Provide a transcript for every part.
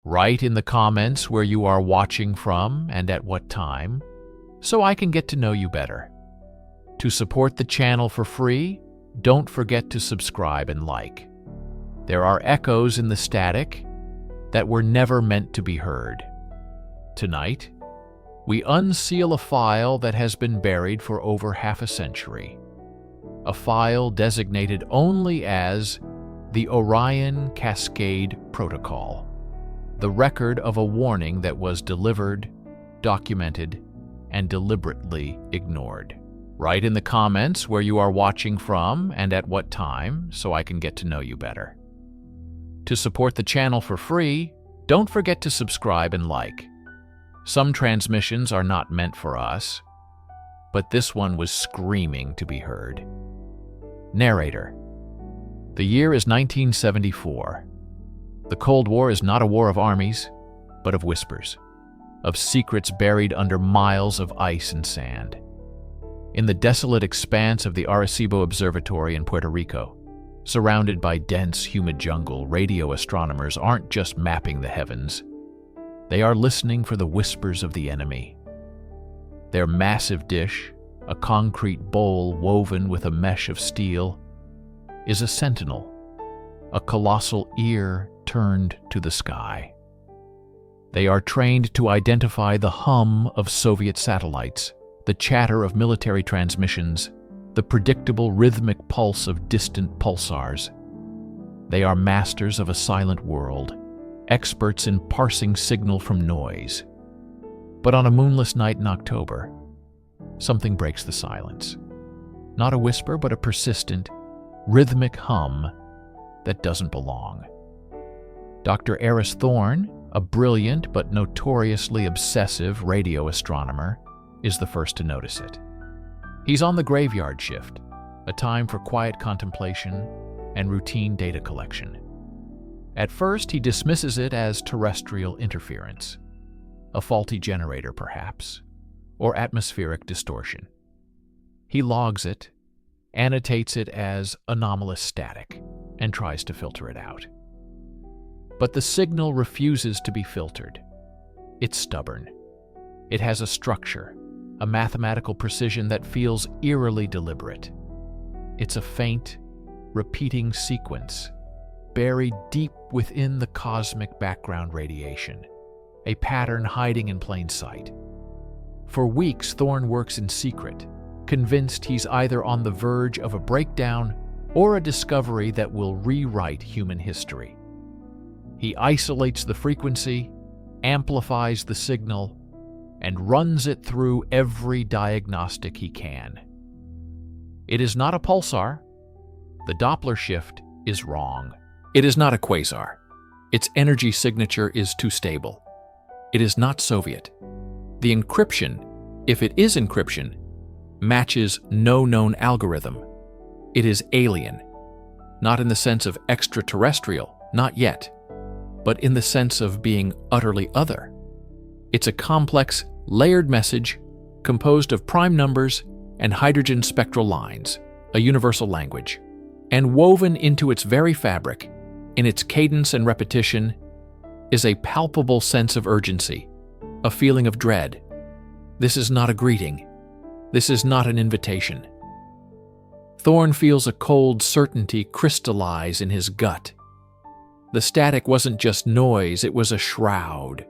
Write in the comments where you are watching from and at what time, so I can get to know you better. To support the channel for free, don't forget to subscribe and like. There are echoes in the static that were never meant to be heard. Tonight, we unseal a file that has been buried for over half a century. A file designated only as the Orion Cascade Protocol, the record of a warning that was delivered, documented, and deliberately ignored. Write in the comments where you are watching from and at what time, so I can get to know you better. To support the channel for free, don't forget to subscribe and like. Some transmissions are not meant for us, but this one was screaming to be heard. Narrator. The year is 1974. The Cold War is not a war of armies, but of whispers, of secrets buried under miles of ice and sand. In the desolate expanse of the Arecibo Observatory in Puerto Rico, surrounded by dense, humid jungle, radio astronomers aren't just mapping the heavens. They are listening for the whispers of the enemy. Their massive dish, a concrete bowl woven with a mesh of steel, is a sentinel, a colossal ear turned to the sky. They are trained to identify the hum of Soviet satellites, the chatter of military transmissions, the predictable rhythmic pulse of distant pulsars. They are masters of a silent world, experts in parsing signal from noise. But on a moonless night in October, something breaks the silence. Not a whisper, but a persistent, rhythmic hum that doesn't belong. Dr. Eris Thorne, a brilliant but notoriously obsessive radio astronomer, is the first to notice it. He's on the graveyard shift, a time for quiet contemplation and routine data collection. At first, he dismisses it as terrestrial interference, a faulty generator perhaps, or atmospheric distortion. He logs it, annotates it as anomalous static, and tries to filter it out. But the signal refuses to be filtered. It's stubborn. It has a structure, a mathematical precision that feels eerily deliberate. It's a faint, repeating sequence, buried deep within the cosmic background radiation, a pattern hiding in plain sight. For weeks, Thorne works in secret, convinced he's either on the verge of a breakdown or a discovery that will rewrite human history. He isolates the frequency, amplifies the signal, and runs it through every diagnostic he can. It is not a pulsar. The Doppler shift is wrong. It is not a quasar. Its energy signature is too stable. It is not Soviet. The encryption, if it is encryption, matches no known algorithm. It is alien, not in the sense of extraterrestrial, not yet, but in the sense of being utterly other. It's a complex, layered message composed of prime numbers and hydrogen spectral lines, a universal language, and woven into its very fabric, in its cadence and repetition, is a palpable sense of urgency, a feeling of dread. This is not a greeting. This is not an invitation. Thorne feels a cold certainty crystallize in his gut. The static wasn't just noise, it was a shroud,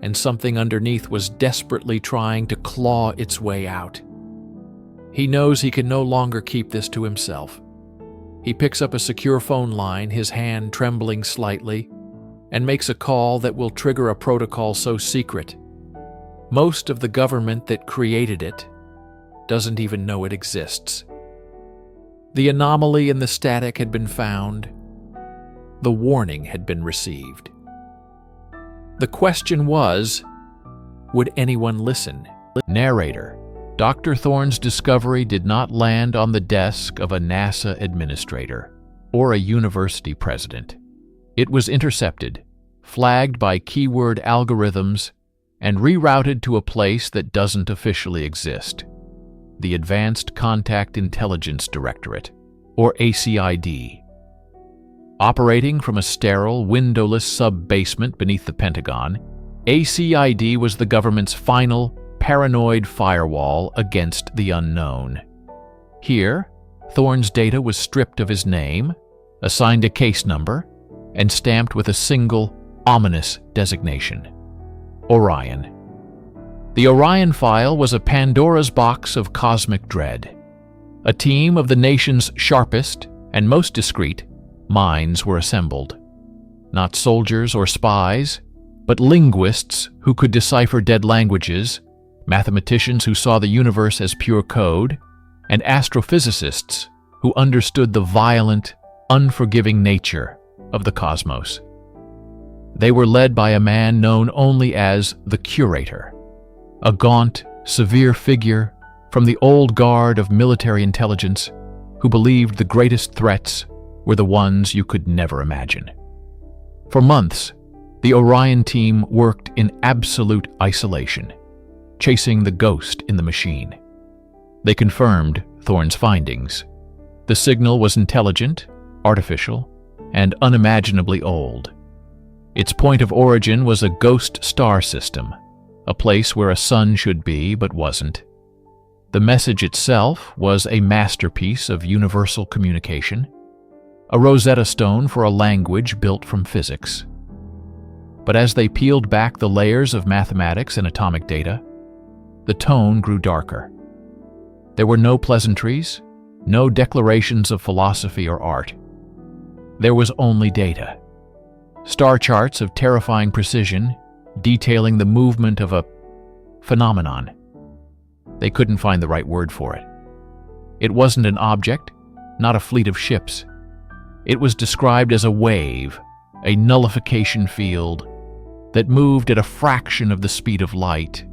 and something underneath was desperately trying to claw its way out. He knows he can no longer keep this to himself. He picks up a secure phone line, his hand trembling slightly, and makes a call that will trigger a protocol so secret, most of the government that created it doesn't even know it exists. The anomaly in the static had been found. The warning had been received. The question was, would anyone listen? Narrator. Dr. Thorne's discovery did not land on the desk of a NASA administrator or a university president. It was intercepted, flagged by keyword algorithms, and rerouted to a place that doesn't officially exist: the Advanced Contact Intelligence Directorate, or ACID. Operating from a sterile, windowless sub-basement beneath the Pentagon, ACID was the government's final, paranoid firewall against the unknown. Here, Thorne's data was stripped of his name, assigned a case number, and stamped with a single, ominous designation: Orion. The Orion file was a Pandora's box of cosmic dread. A team of the nation's sharpest and most discreet minds were assembled. Not soldiers or spies, but linguists who could decipher dead languages, mathematicians who saw the universe as pure code, and astrophysicists who understood the violent, unforgiving nature of the cosmos. They were led by a man known only as the Curator, a gaunt, severe figure from the old guard of military intelligence who believed the greatest threats were the ones you could never imagine. For months, the Orion team worked in absolute isolation, chasing the ghost in the machine. They confirmed Thorne's findings. The signal was intelligent, artificial, and unimaginably old. Its point of origin was a ghost star system, a place where a sun should be but wasn't. The message itself was a masterpiece of universal communication, a Rosetta Stone for a language built from physics. But as they peeled back the layers of mathematics and atomic data, the tone grew darker. There were no pleasantries, no declarations of philosophy or art. There was only data. Star charts of terrifying precision detailing the movement of a phenomenon. They couldn't find the right word for it. It wasn't an object, not a fleet of ships. It was described as a wave, a nullification field that moved at a fraction of the speed of light,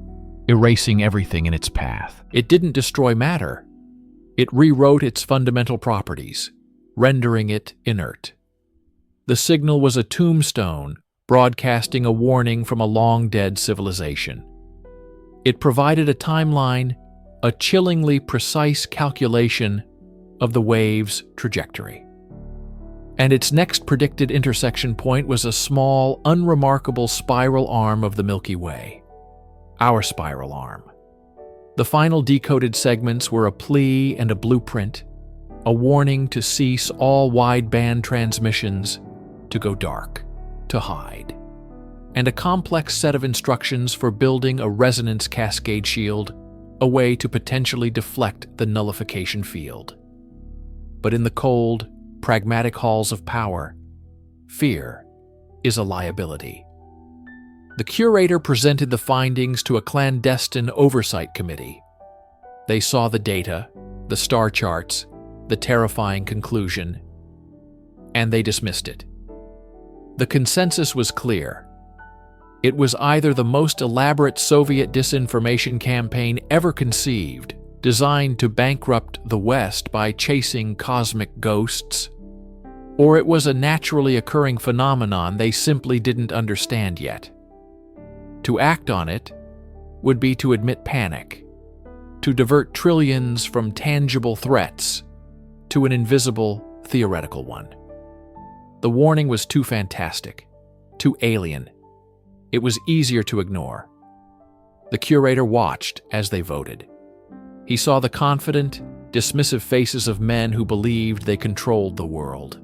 erasing everything in its path. It didn't destroy matter. It rewrote its fundamental properties, rendering it inert. The signal was a tombstone, broadcasting a warning from a long-dead civilization. It provided a timeline, a chillingly precise calculation of the wave's trajectory. And its next predicted intersection point was a small, unremarkable spiral arm of the Milky Way. Our spiral arm. The final decoded segments were a plea and a blueprint, a warning to cease all wideband transmissions, to go dark, to hide, and a complex set of instructions for building a resonance cascade shield, a way to potentially deflect the nullification field. But in the cold, pragmatic halls of power, fear is a liability. The Curator presented the findings to a clandestine oversight committee. They saw the data, the star charts, the terrifying conclusion, and they dismissed it. The consensus was clear. It was either the most elaborate Soviet disinformation campaign ever conceived, designed to bankrupt the West by chasing cosmic ghosts, or it was a naturally occurring phenomenon they simply didn't understand yet. To act on it would be to admit panic, to divert trillions from tangible threats to an invisible, theoretical one. The warning was too fantastic, too alien. It was easier to ignore. The Curator watched as they voted. He saw the confident, dismissive faces of men who believed they controlled the world.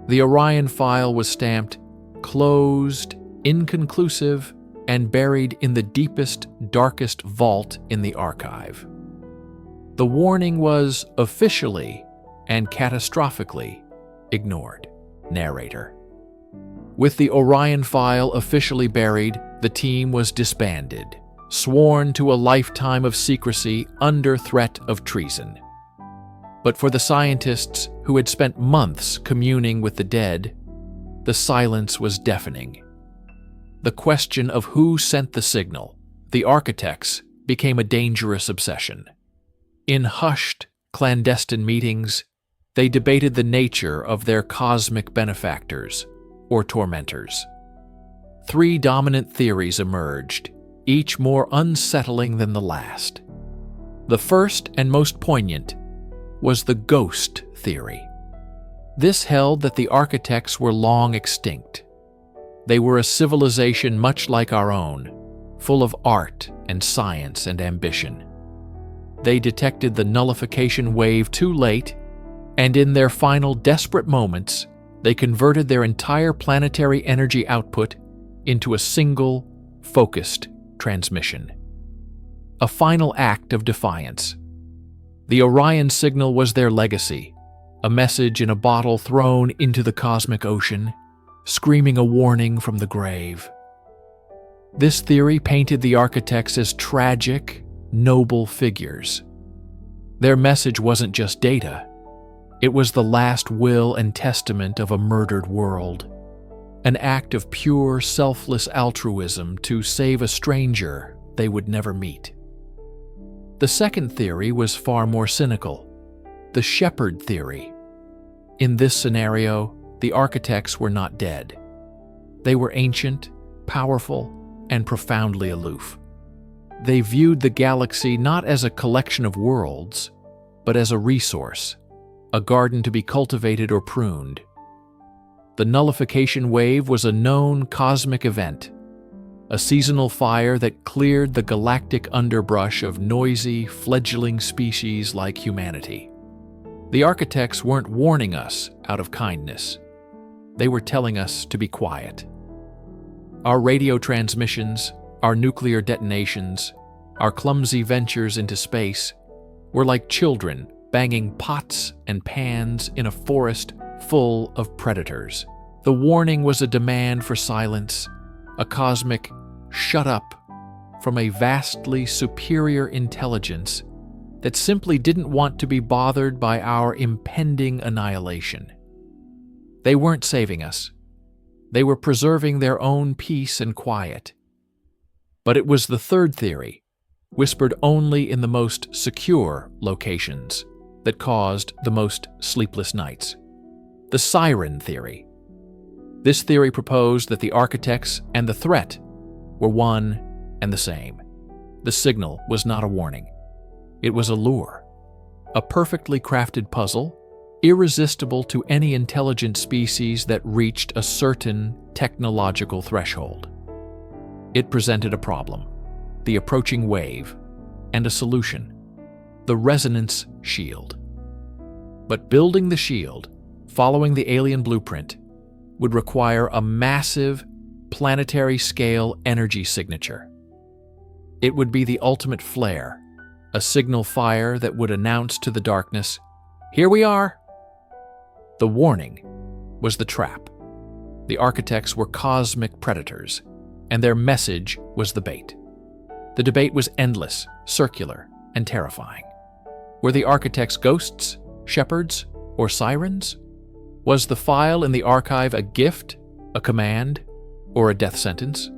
The Orion file was stamped closed, inconclusive, and buried in the deepest, darkest vault in the archive. The warning was officially and catastrophically ignored. Narrator. With the Orion file officially buried, the team was disbanded, sworn to a lifetime of secrecy under threat of treason. But for the scientists who had spent months communing with the dead, the silence was deafening. The question of who sent the signal, the architects, became a dangerous obsession. In hushed, clandestine meetings, they debated the nature of their cosmic benefactors, or tormentors. 3 dominant theories emerged, each more unsettling than the last. The first and most poignant was the ghost theory. This held that the architects were long extinct. They were a civilization much like our own, full of art and science and ambition. They detected the nullification wave too late, and in their final desperate moments, they converted their entire planetary energy output into a single, focused transmission. A final act of defiance. The Orion signal was their legacy, a message in a bottle thrown into the cosmic ocean, screaming a warning from the grave. This theory painted the architects as tragic, noble figures. Their message wasn't just data. It was the last will and testament of a murdered world, an act of pure, selfless altruism to save a stranger they would never meet. The second theory was far more cynical, the shepherd theory. In this scenario, the architects were not dead. They were ancient, powerful, and profoundly aloof. They viewed the galaxy not as a collection of worlds, but as a resource, a garden to be cultivated or pruned. The nullification wave was a known cosmic event, a seasonal fire that cleared the galactic underbrush of noisy, fledgling species like humanity. The architects weren't warning us out of kindness. They were telling us to be quiet. Our radio transmissions, our nuclear detonations, our clumsy ventures into space were like children banging pots and pans in a forest full of predators. The warning was a demand for silence, a cosmic "shut up" from a vastly superior intelligence that simply didn't want to be bothered by our impending annihilation. They weren't saving us. They were preserving their own peace and quiet. But it was the third theory, whispered only in the most secure locations, that caused the most sleepless nights. The siren theory. This theory proposed that the architects and the threat were one and the same. The signal was not a warning. It was a lure, a perfectly crafted puzzle, irresistible to any intelligent species that reached a certain technological threshold. It presented a problem, the approaching wave, and a solution, the resonance shield. But building the shield, following the alien blueprint, would require a massive, planetary-scale energy signature. It would be the ultimate flare, a signal fire that would announce to the darkness, "Here we are!" The warning was the trap. The architects were cosmic predators, and their message was the bait. The debate was endless, circular, and terrifying. Were the architects ghosts, shepherds, or sirens? Was the file in the archive a gift, a command, or a death sentence?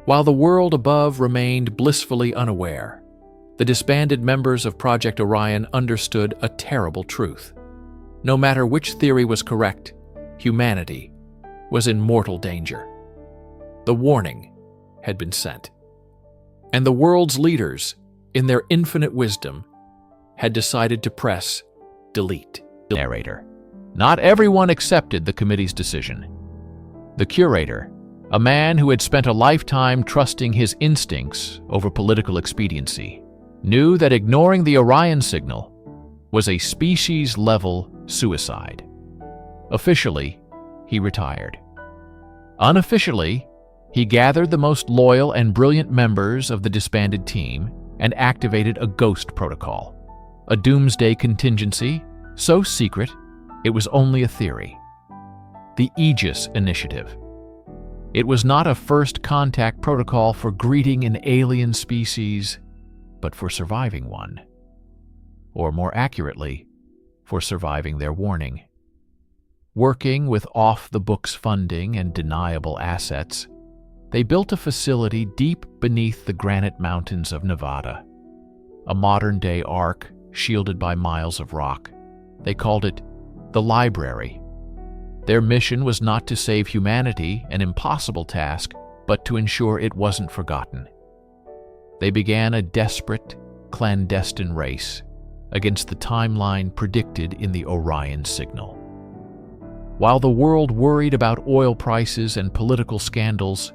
While the world above remained blissfully unaware, the disbanded members of Project Orion understood a terrible truth. No matter which theory was correct, humanity was in mortal danger. The warning had been sent. And the world's leaders, in their infinite wisdom, had decided to press delete. Narrator. Not everyone accepted the committee's decision. The curator, a man who had spent a lifetime trusting his instincts over political expediency, knew that ignoring the Orion signal was a species-level suicide. Officially, he retired. Unofficially, he gathered the most loyal and brilliant members of the disbanded team and activated a ghost protocol, a doomsday contingency so secret it was only a theory. The Aegis Initiative. It was not a first contact protocol for greeting an alien species, but for surviving one. Or more accurately, for surviving their warning. Working with off-the-books funding and deniable assets, they built a facility deep beneath the granite mountains of Nevada. A modern-day ark shielded by miles of rock. They called it the Library. Their mission was not to save humanity, an impossible task, but to ensure it wasn't forgotten. They began a desperate, clandestine race against the timeline predicted in the Orion signal. While the world worried about oil prices and political scandals,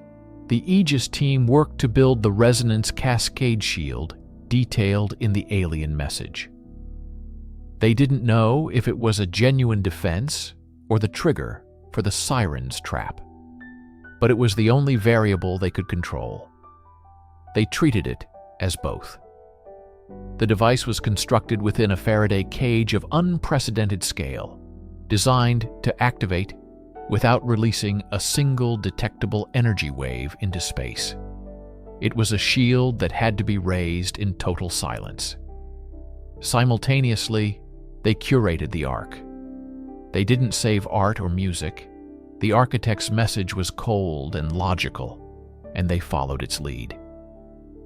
the Aegis team worked to build the resonance cascade shield detailed in the alien message. They didn't know if it was a genuine defense or the trigger for the Siren's trap, but it was the only variable they could control. They treated it as both. The device was constructed within a Faraday cage of unprecedented scale, designed to activate without releasing a single detectable energy wave into space. It was a shield that had to be raised in total silence. Simultaneously, they curated the Ark. They didn't save art or music. The architect's message was cold and logical, and they followed its lead.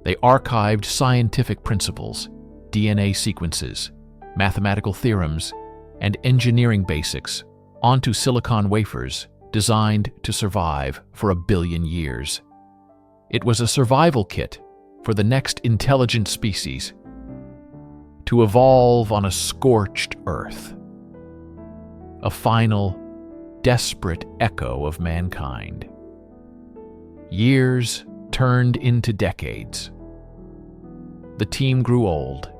They archived scientific principles, DNA sequences, mathematical theorems, and engineering basics onto silicon wafers designed to survive for 1 billion years. It was a survival kit for the next intelligent species to evolve on a scorched Earth. A final, desperate echo of mankind. Years turned into decades. The team grew old.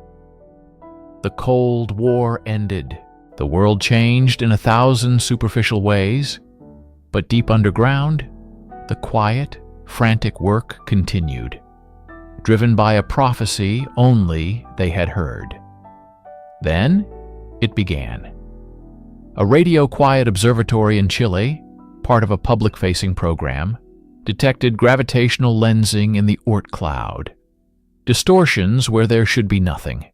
The Cold War ended. The world changed in 1,000 superficial ways, but deep underground, the quiet, frantic work continued, driven by a prophecy only they had heard. Then, it began. A radio-quiet observatory in Chile, part of a public-facing program, detected gravitational lensing in the Oort cloud, distortions where there should be nothing.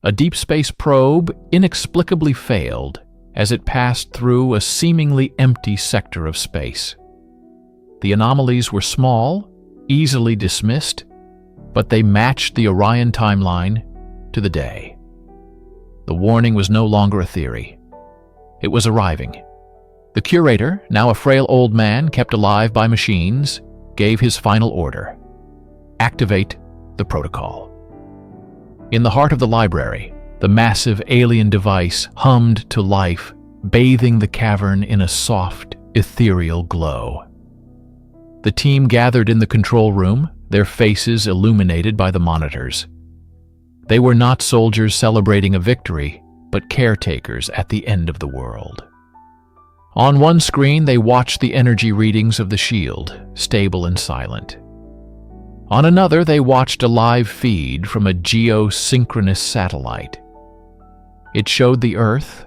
A deep space probe inexplicably failed as it passed through a seemingly empty sector of space. The anomalies were small, easily dismissed, but they matched the Orion timeline to the day. The warning was no longer a theory. It was arriving. The curator, now a frail old man kept alive by machines, gave his final order: activate the protocol. In the heart of the library, the massive alien device hummed to life, bathing the cavern in a soft, ethereal glow. The team gathered in the control room, their faces illuminated by the monitors. They were not soldiers celebrating a victory, but caretakers at the end of the world. On one screen, they watched the energy readings of the shield, stable and silent. On another, they watched a live feed from a geosynchronous satellite. It showed the Earth,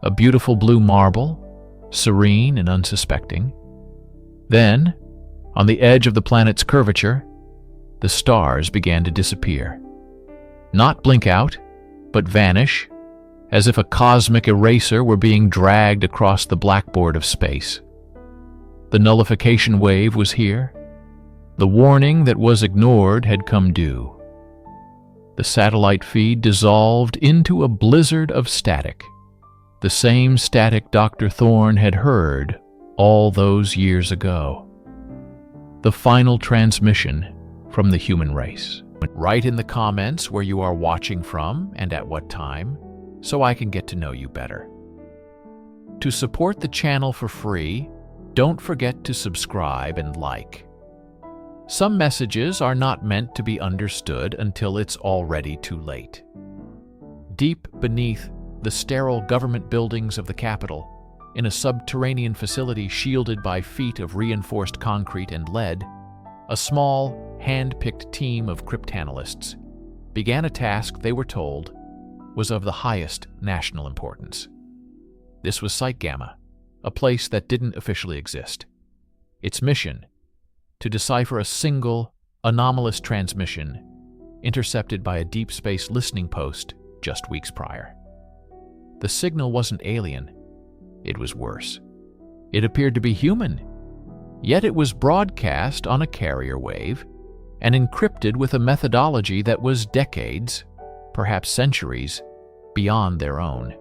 a beautiful blue marble, serene and unsuspecting. Then, on the edge of the planet's curvature, the stars began to disappear. Not blink out, but vanish, as if a cosmic eraser were being dragged across the blackboard of space. The nullification wave was here. The warning that was ignored had come due. The satellite feed dissolved into a blizzard of static, the same static Dr. Thorne had heard all those years ago. The final transmission from the human race. Write in the comments where you are watching from and at what time, so I can get to know you better. To support the channel for free, don't forget to subscribe and like. Some messages are not meant to be understood until it's already too late. Deep beneath the sterile government buildings of the capital, in a subterranean facility shielded by feet of reinforced concrete and lead, a small, hand-picked team of cryptanalysts began a task they were told was of the highest national importance. This was Site Gamma, a place that didn't officially exist. Its mission: to decipher a single, anomalous transmission intercepted by a deep space listening post just weeks prior. The signal wasn't alien. It was worse. It appeared to be human, yet it was broadcast on a carrier wave and encrypted with a methodology that was decades, perhaps centuries, beyond their own.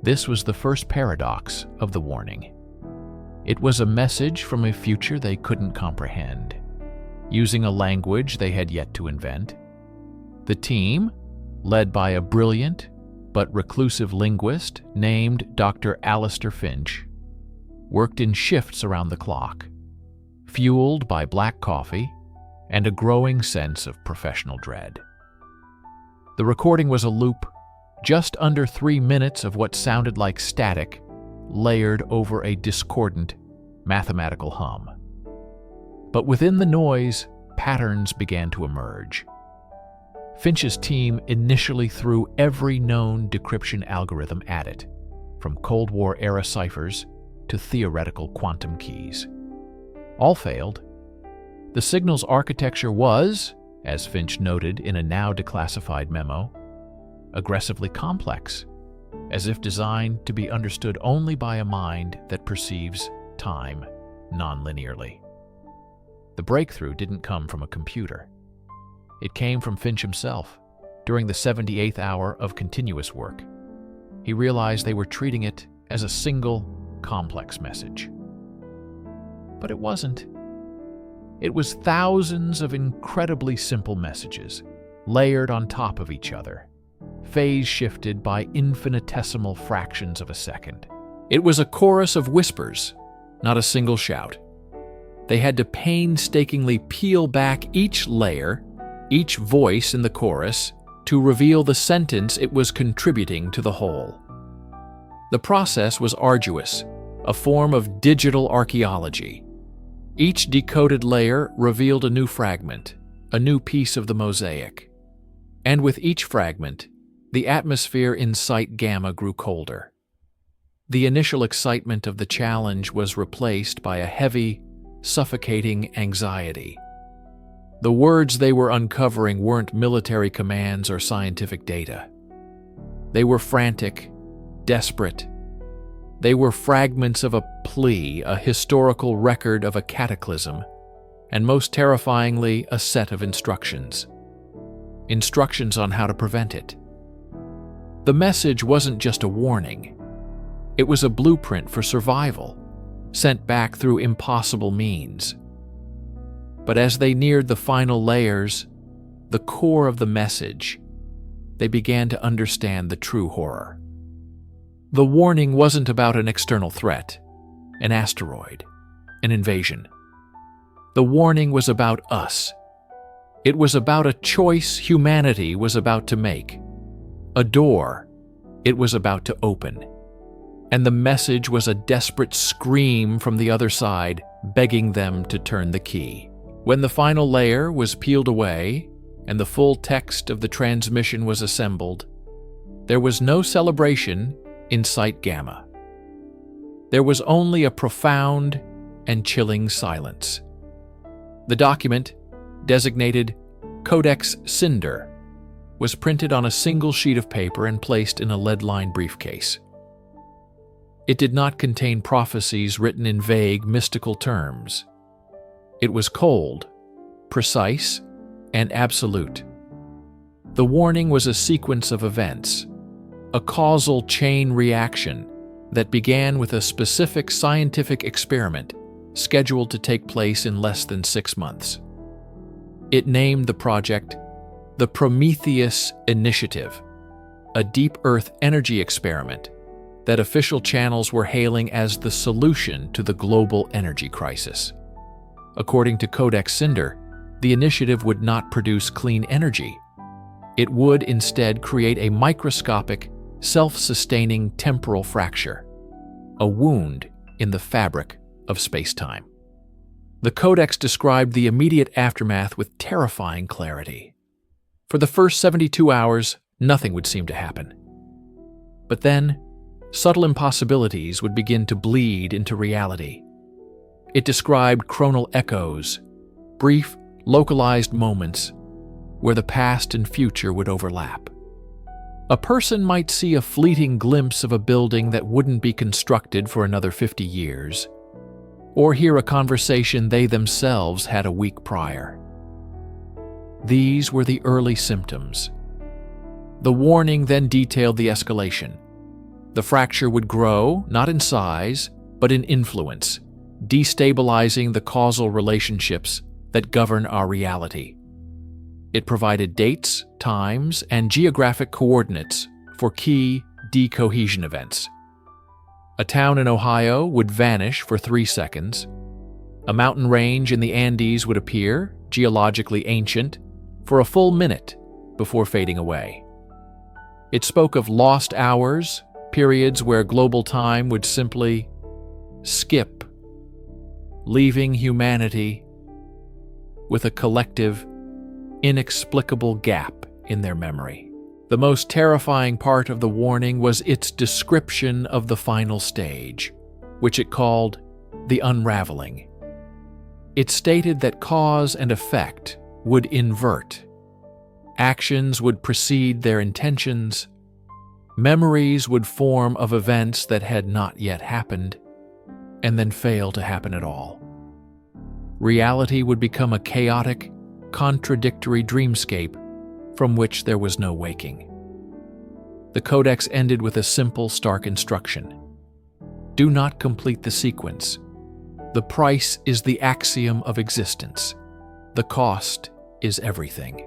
This was the first paradox of the warning. It was a message from a future they couldn't comprehend, using a language they had yet to invent. The team, led by a brilliant, but reclusive linguist named Dr. Alistair Finch worked in shifts around the clock, fueled by black coffee and a growing sense of professional dread. The recording was a loop, just under 3 minutes of what sounded like static, layered over a discordant mathematical hum. But within the noise, patterns began to emerge. Finch's team initially threw every known decryption algorithm at it, from Cold War-era ciphers to theoretical quantum keys. All failed. The signal's architecture was, as Finch noted in a now declassified memo, aggressively complex, as if designed to be understood only by a mind that perceives time non-linearly. The breakthrough didn't come from a computer. It came from Finch himself, during the 78th hour of continuous work. He realized they were treating it as a single, complex message. But it wasn't. It was thousands of incredibly simple messages, layered on top of each other, phase-shifted by infinitesimal fractions of a second. It was a chorus of whispers, not a single shout. They had to painstakingly peel back each layer, each voice in the chorus, to reveal the sentence it was contributing to the whole. The process was arduous, a form of digital archaeology. Each decoded layer revealed a new fragment, a new piece of the mosaic. And with each fragment, the atmosphere in Site Gamma grew colder. The initial excitement of the challenge was replaced by a heavy, suffocating anxiety. The words they were uncovering weren't military commands or scientific data. They were frantic, desperate. They were fragments of a plea, a historical record of a cataclysm, and most terrifyingly, a set of instructions. Instructions on how to prevent it. The message wasn't just a warning. It was a blueprint for survival, sent back through impossible means. But as they neared the final layers, the core of the message, they began to understand the true horror. The warning wasn't about an external threat, an asteroid, an invasion. The warning was about us. It was about a choice humanity was about to make, a door it was about to open. And the message was a desperate scream from the other side, begging them to turn the key. When the final layer was peeled away and the full text of the transmission was assembled, there was no celebration in Site Gamma. There was only a profound and chilling silence. The document, designated Codex Cinder, was printed on a single sheet of paper and placed in a lead-lined briefcase. It did not contain prophecies written in vague, mystical terms. It was cold, precise, and absolute. The warning was a sequence of events, a causal chain reaction that began with a specific scientific experiment scheduled to take place in less than 6 months. It named the project the Prometheus Initiative, a deep Earth energy experiment that official channels were hailing as the solution to the global energy crisis. According to Codex Cinder, the initiative would not produce clean energy. It would instead create a microscopic, self-sustaining temporal fracture, a wound in the fabric of space-time. The Codex described the immediate aftermath with terrifying clarity. For the first 72 hours, nothing would seem to happen. But then, subtle impossibilities would begin to bleed into reality. It described chronal echoes, brief, localized moments where the past and future would overlap. A person might see a fleeting glimpse of a building that wouldn't be constructed for another 50 years, or hear a conversation they themselves had a week prior. These were the early symptoms. The warning then detailed the escalation. The fracture would grow, not in size, but in influence, destabilizing the causal relationships that govern our reality. It provided dates, times, and geographic coordinates for key decohesion events. A town in Ohio would vanish for 3 seconds. A mountain range in the Andes would appear, geologically ancient, for a full minute before fading away. It spoke of lost hours, periods where global time would simply skip, leaving humanity with a collective, inexplicable gap in their memory. The most terrifying part of the warning was its description of the final stage, which it called the unraveling. It stated that cause and effect would invert. Actions would precede their intentions. Memories would form of events that had not yet happened, and then fail to happen at all. Reality would become a chaotic, contradictory dreamscape from which there was no waking. The Codex ended with a simple, stark instruction. Do not complete the sequence. The price is the axiom of existence. The cost is everything.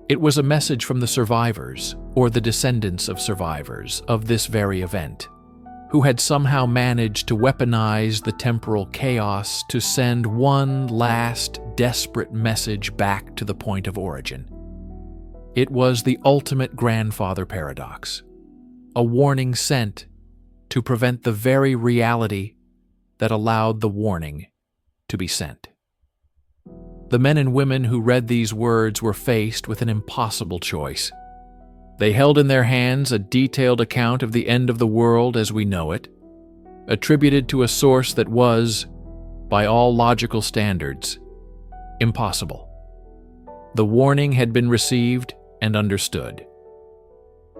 It was a message from the survivors, or the descendants of survivors, of this very event, who had somehow managed to weaponize the temporal chaos to send one last, desperate message back to the point of origin. It was the ultimate grandfather paradox, a warning sent to prevent the very reality that allowed the warning to be sent. The men and women who read these words were faced with an impossible choice. They held in their hands a detailed account of the end of the world as we know it, attributed to a source that was, by all logical standards, impossible. The warning had been received and understood.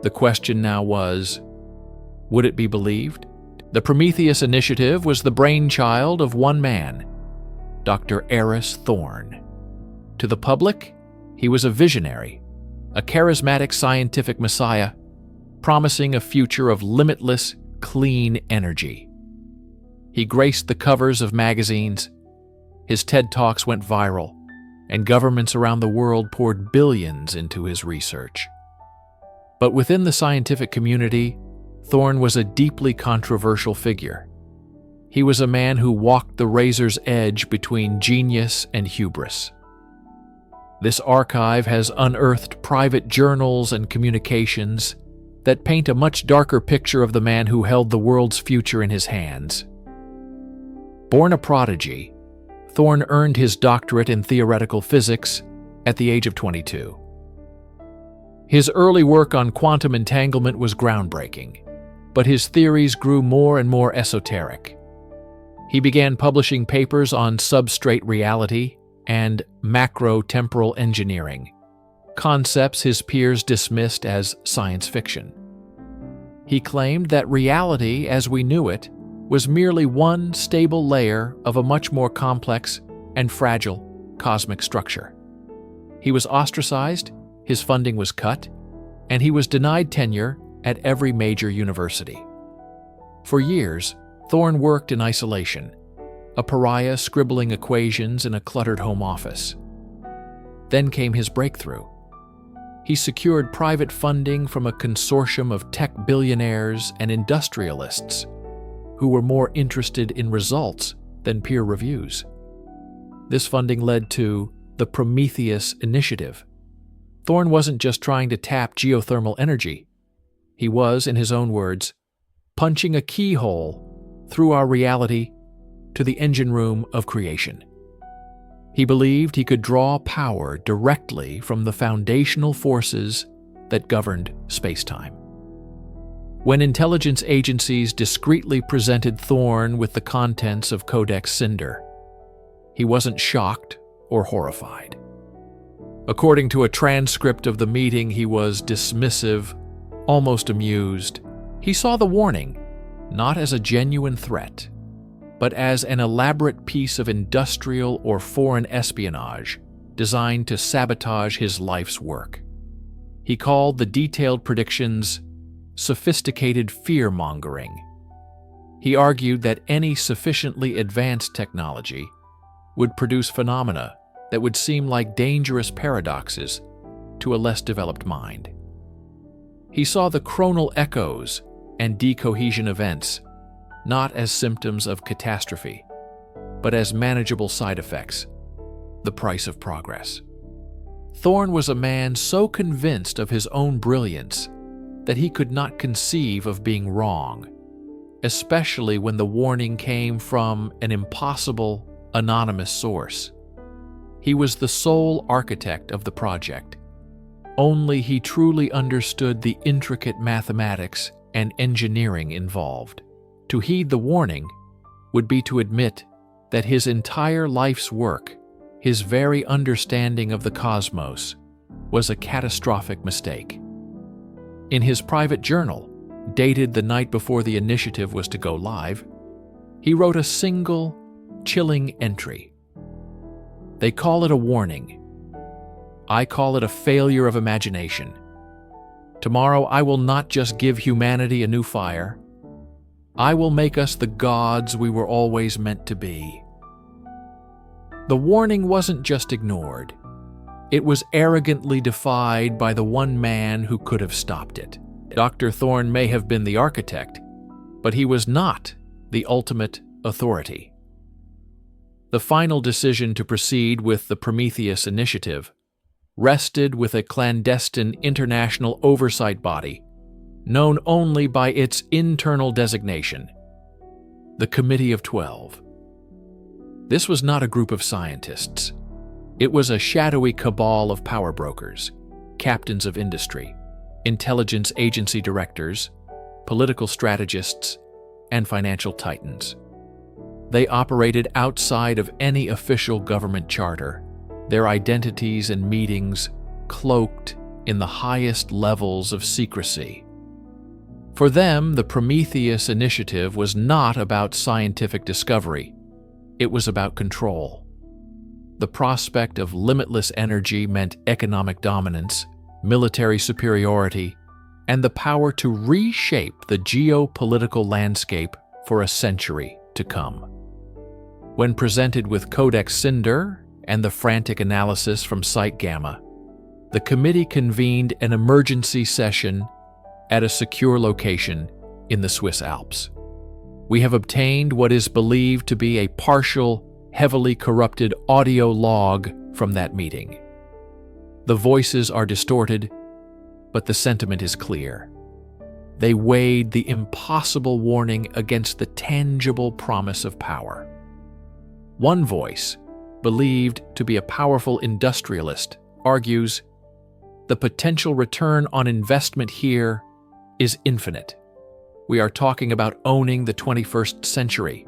The question now was, would it be believed? The Prometheus Initiative was the brainchild of one man, Dr. Thorne. To the public, he was a visionary, a charismatic scientific messiah, promising a future of limitless, clean energy. He graced the covers of magazines. His TED Talks went viral, and governments around the world poured billions into his research. But within the scientific community, Thorne was a deeply controversial figure. He was a man who walked the razor's edge between genius and hubris. This archive has unearthed private journals and communications that paint a much darker picture of the man who held the world's future in his hands. Born a prodigy, Thorne earned his doctorate in theoretical physics at the age of 22. His early work on quantum entanglement was groundbreaking, but his theories grew more and more esoteric. He began publishing papers on substrate reality and macro-temporal engineering, concepts his peers dismissed as science fiction. He claimed that reality as we knew it was merely one stable layer of a much more complex and fragile cosmic structure. He was ostracized, his funding was cut, and he was denied tenure at every major university. For years, Thorne worked in isolation, a pariah scribbling equations in a cluttered home office. Then came his breakthrough. He secured private funding from a consortium of tech billionaires and industrialists who were more interested in results than peer reviews. This funding led to the Prometheus Initiative. Thorne wasn't just trying to tap geothermal energy. He was, in his own words, punching a keyhole through our reality to the engine room of creation. He believed he could draw power directly from the foundational forces that governed space-time. When intelligence agencies discreetly presented Thorne with the contents of Codex Cinder, he wasn't shocked or horrified. According to a transcript of the meeting, he was dismissive, almost amused. He saw the warning not as a genuine threat, but as an elaborate piece of industrial or foreign espionage designed to sabotage his life's work. He called the detailed predictions sophisticated fear-mongering. He argued that any sufficiently advanced technology would produce phenomena that would seem like dangerous paradoxes to a less developed mind. He saw the chronal echoes and decohesion events not as symptoms of catastrophe, but as manageable side effects, the price of progress. Thorne was a man so convinced of his own brilliance that he could not conceive of being wrong, especially when the warning came from an impossible, anonymous source. He was the sole architect of the project. Only he truly understood the intricate mathematics and engineering involved. To heed the warning would be to admit that his entire life's work, his very understanding of the cosmos, was a catastrophic mistake. In his private journal, dated the night before the initiative was to go live, he wrote a single, chilling entry. They call it a warning. I call it a failure of imagination. Tomorrow I will not just give humanity a new fire. I will make us the gods we were always meant to be. The warning wasn't just ignored. It was arrogantly defied by the one man who could have stopped it. Dr. Thorne may have been the architect, but he was not the ultimate authority. The final decision to proceed with the Prometheus Initiative rested with a clandestine international oversight body known only by its internal designation, the Committee of 12. This was not a group of scientists. It was a shadowy cabal of power brokers, captains of industry, intelligence agency directors, political strategists, and financial titans. They operated outside of any official government charter, their identities and meetings cloaked in the highest levels of secrecy. For them, the Prometheus Initiative was not about scientific discovery. It was about control. The prospect of limitless energy meant economic dominance, military superiority, and the power to reshape the geopolitical landscape for a century to come. When presented with Codex Cinder and the frantic analysis from Site Gamma, the committee convened an emergency session at a secure location in the Swiss Alps. We have obtained what is believed to be a partial, heavily corrupted audio log from that meeting. The voices are distorted, but the sentiment is clear. They weighed the impossible warning against the tangible promise of power. One voice, believed to be a powerful industrialist, argues, the potential return on investment here is infinite. We are talking about owning the 21st century.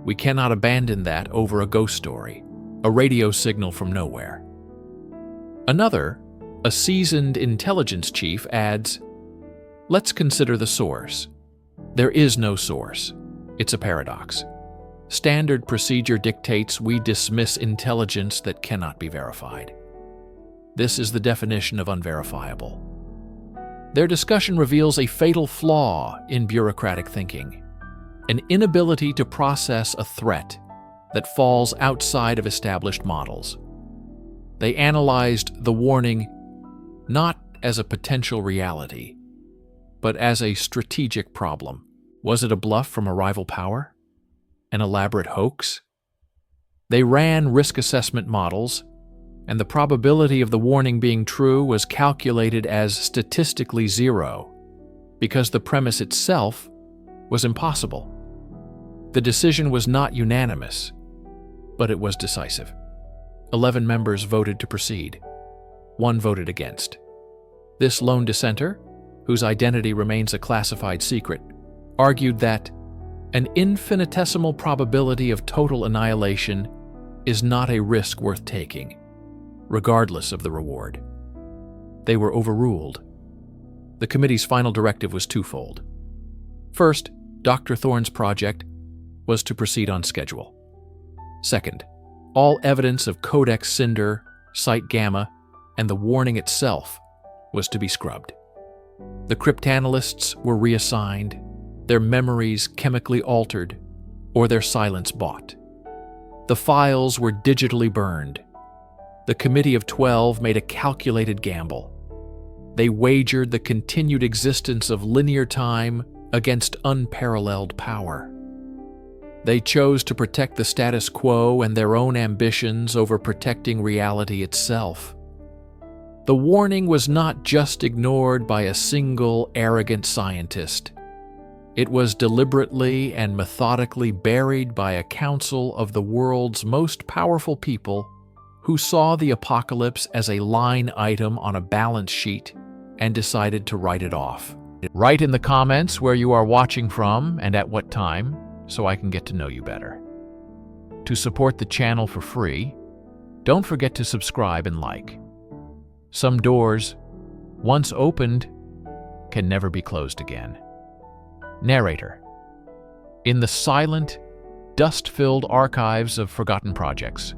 We cannot abandon that over a ghost story, a radio signal from nowhere. Another, a seasoned intelligence chief, adds, let's consider the source. There is no source. It's a paradox. Standard procedure dictates we dismiss intelligence that cannot be verified. This is the definition of unverifiable. Their discussion reveals a fatal flaw in bureaucratic thinking, an inability to process a threat that falls outside of established models. They analyzed the warning not as a potential reality, but as a strategic problem. Was it a bluff from a rival power? An elaborate hoax? They ran risk assessment models, and the probability of the warning being true was calculated as statistically zero, because the premise itself was impossible. The decision was not unanimous, but it was decisive. 11 members voted to proceed. 1 voted against. This lone dissenter, whose identity remains a classified secret, argued that an infinitesimal probability of total annihilation is not a risk worth taking, regardless of the reward. They were overruled. The committee's final directive was twofold. First, Dr. Thorne's project was to proceed on schedule. Second, all evidence of Codex Cinder, Site Gamma, and the warning itself was to be scrubbed. The cryptanalysts were reassigned, their memories chemically altered, or their silence bought. The files were digitally burned. The Committee of 12 made a calculated gamble. They wagered the continued existence of linear time against unparalleled power. They chose to protect the status quo and their own ambitions over protecting reality itself. The warning was not just ignored by a single arrogant scientist. It was deliberately and methodically buried by a council of the world's most powerful people who saw the apocalypse as a line item on a balance sheet and decided to write it off. Write in the comments where you are watching from and at what time, so I can get to know you better. To support the channel for free, don't forget to subscribe and like. Some doors, once opened, can never be closed again. Narrator. In the silent, dust-filled archives of forgotten projects,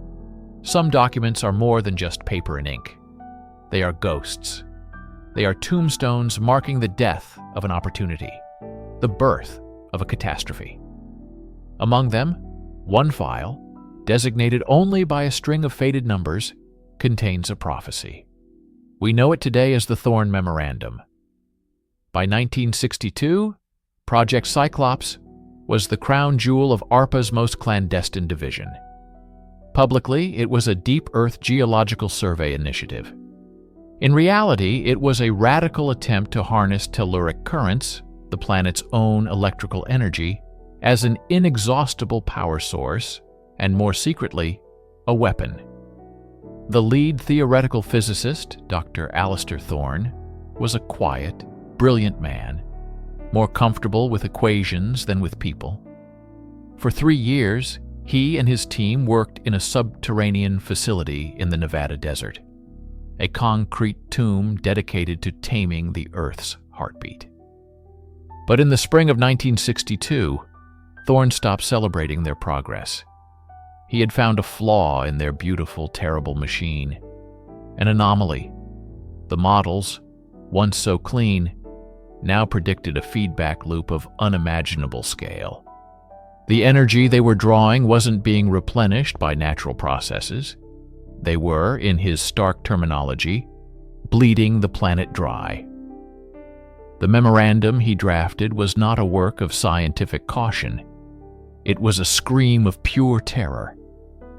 some documents are more than just paper and ink. They are ghosts. They are tombstones marking the death of an opportunity, the birth of a catastrophe. Among them, one file, designated only by a string of faded numbers, contains a prophecy. We know it today as the Thorne Memorandum. By 1962, Project Cyclops was the crown jewel of ARPA's most clandestine division. Publicly, it was a deep Earth geological survey initiative. In reality, it was a radical attempt to harness telluric currents, the planet's own electrical energy, as an inexhaustible power source, and more secretly, a weapon. The lead theoretical physicist, Dr. Alistair Thorne, was a quiet, brilliant man, more comfortable with equations than with people. For 3 years, he and his team worked in a subterranean facility in the Nevada desert, a concrete tomb dedicated to taming the Earth's heartbeat. But in the spring of 1962, Thorne stopped celebrating their progress. He had found a flaw in their beautiful, terrible machine, an anomaly. The models, once so clean, now predicted a feedback loop of unimaginable scale. The energy they were drawing wasn't being replenished by natural processes. They were, in his stark terminology, bleeding the planet dry. The memorandum he drafted was not a work of scientific caution. It was a scream of pure terror,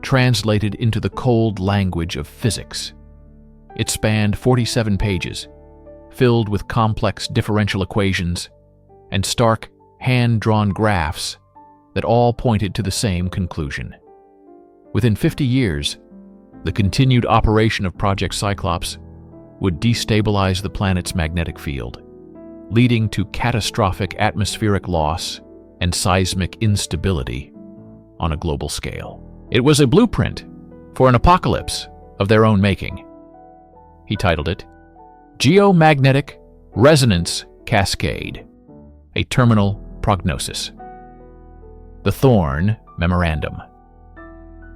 translated into the cold language of physics. It spanned 47 pages, filled with complex differential equations and stark, hand-drawn graphs that all pointed to the same conclusion. Within 50 years, the continued operation of Project Cyclops would destabilize the planet's magnetic field, leading to catastrophic atmospheric loss and seismic instability on a global scale. It was a blueprint for an apocalypse of their own making. He titled it Geomagnetic Resonance Cascade, a Terminal Prognosis. The Thorne Memorandum.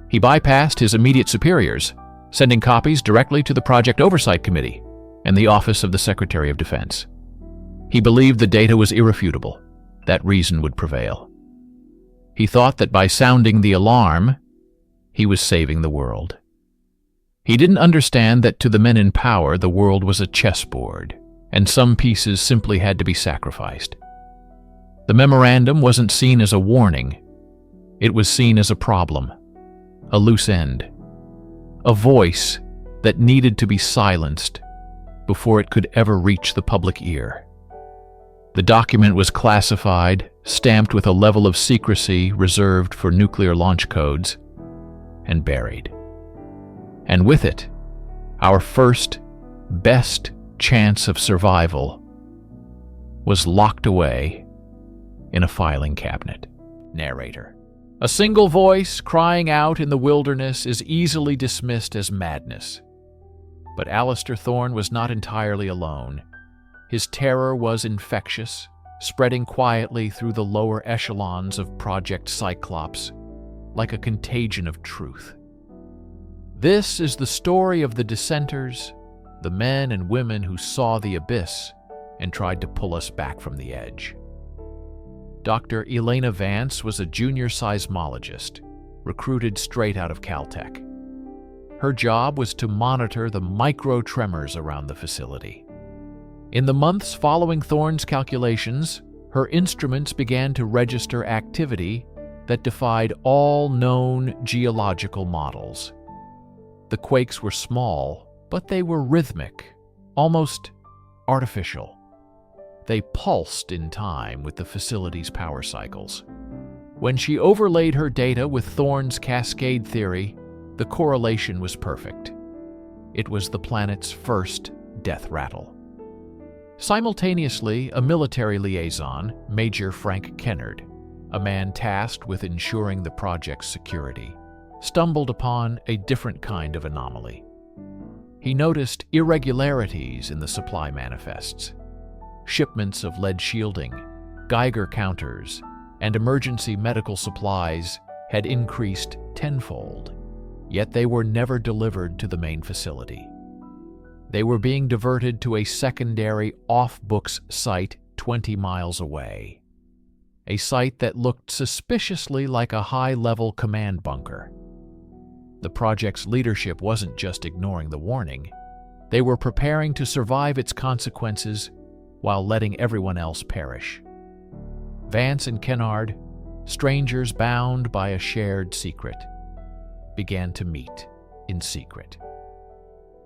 He bypassed his immediate superiors, sending copies directly to the Project Oversight Committee and the Office of the Secretary of Defense. He believed the data was irrefutable, that reason would prevail. He thought that by sounding the alarm, he was saving the world. He didn't understand that to the men in power, the world was a chessboard, and some pieces simply had to be sacrificed. The memorandum wasn't seen as a warning. It was seen as a problem, a loose end, a voice that needed to be silenced before it could ever reach the public ear. The document was classified, stamped with a level of secrecy reserved for nuclear launch codes, and buried. And with it, our first, best chance of survival was locked away in a filing cabinet. Narrator. A single voice crying out in the wilderness is easily dismissed as madness. But Alistair Thorne was not entirely alone. His terror was infectious, spreading quietly through the lower echelons of Project Cyclops, like a contagion of truth. This is the story of the dissenters, the men and women who saw the abyss and tried to pull us back from the edge. Dr. Elena Vance was a junior seismologist, recruited straight out of Caltech. Her job was to monitor the micro-tremors around the facility. In the months following Thorne's calculations, her instruments began to register activity that defied all known geological models. The quakes were small, but they were rhythmic, almost artificial. They pulsed in time with the facility's power cycles. When she overlaid her data with Thorne's cascade theory, the correlation was perfect. It was the planet's first death rattle. Simultaneously, a military liaison, Major Frank Kennard, a man tasked with ensuring the project's security, stumbled upon a different kind of anomaly. He noticed irregularities in the supply manifests. Shipments of lead shielding, Geiger counters, and emergency medical supplies had increased tenfold, yet they were never delivered to the main facility. They were being diverted to a secondary off-books site 20 miles away, a site that looked suspiciously like a high-level command bunker. The project's leadership wasn't just ignoring the warning. They were preparing to survive its consequences while letting everyone else perish. Vance and Kennard, strangers bound by a shared secret, began to meet in secret.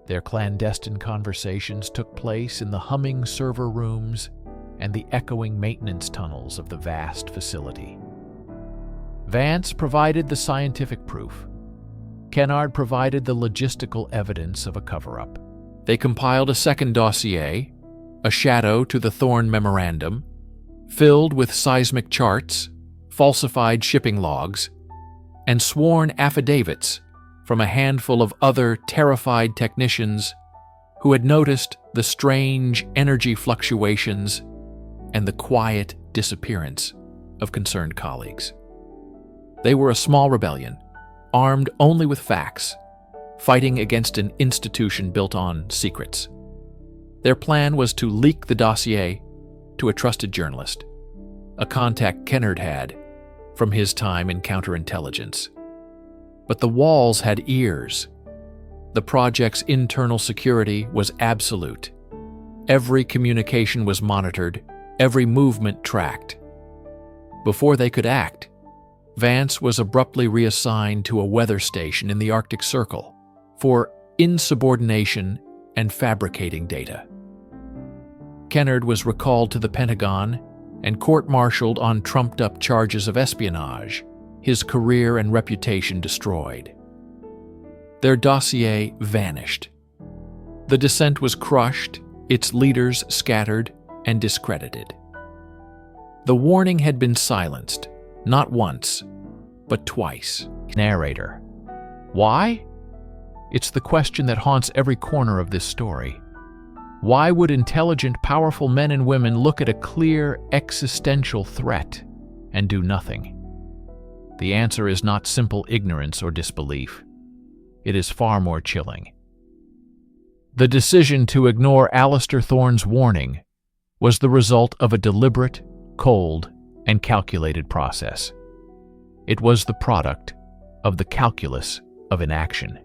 Their clandestine conversations took place in the humming server rooms and the echoing maintenance tunnels of the vast facility. Vance provided the scientific proof. Kennard provided the logistical evidence of a cover-up. They compiled a second dossier, a shadow to the Thorne Memorandum, filled with seismic charts, falsified shipping logs, and sworn affidavits from a handful of other terrified technicians who had noticed the strange energy fluctuations and the quiet disappearance of concerned colleagues. They were a small rebellion, armed only with facts, fighting against an institution built on secrets. Their plan was to leak the dossier to a trusted journalist, a contact Kennard had from his time in counterintelligence. But the walls had ears. The project's internal security was absolute. Every communication was monitored, every movement tracked. Before they could act, Vance was abruptly reassigned to a weather station in the Arctic Circle for insubordination and fabricating data. Kennard was recalled to the Pentagon and court-martialed on trumped-up charges of espionage, his career and reputation destroyed. Their dossier vanished. The dissent was crushed, its leaders scattered and discredited. The warning had been silenced, not once, but twice. Narrator. Why? It's the question that haunts every corner of this story. Why would intelligent, powerful men and women look at a clear existential threat and do nothing? The answer is not simple ignorance or disbelief. It is far more chilling. The decision to ignore Alistair Thorne's warning was the result of a deliberate, cold, and calculated process. It was the product of the calculus of inaction.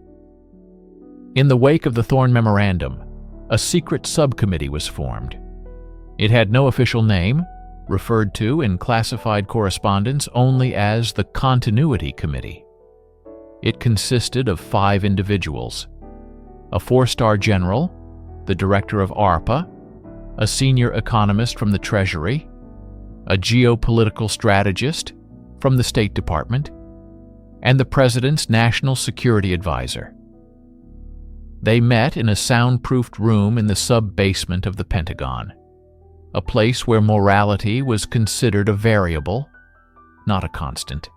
In the wake of the Thorne Memorandum, a secret subcommittee was formed. It had no official name, referred to in classified correspondence only as the Continuity Committee. It consisted of 5 individuals: a 4-star general, the director of ARPA, a senior economist from the Treasury, a geopolitical strategist from the State Department, and the President's National Security Advisor. They met in a soundproofed room in the sub-basement of the Pentagon, a place where morality was considered a variable, not a constant.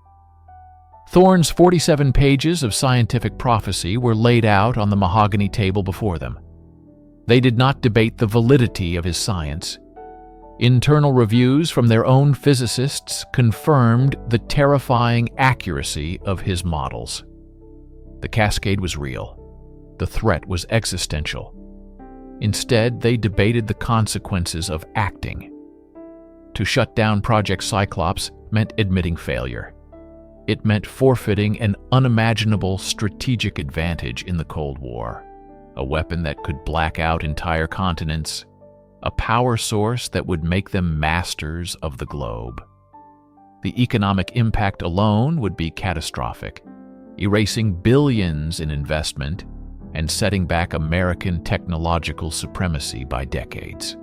Thorne's 47 pages of scientific prophecy were laid out on the mahogany table before them. They did not debate the validity of his science. Internal reviews from their own physicists confirmed the terrifying accuracy of his models. The cascade was real. The threat was existential. Instead, they debated the consequences of acting. To shut down Project Cyclops meant admitting failure. It meant forfeiting an unimaginable strategic advantage in the Cold War, a weapon that could black out entire continents a power source that would make them masters of the globe. The economic impact alone would be catastrophic, erasing billions in investment and setting back American technological supremacy by decades.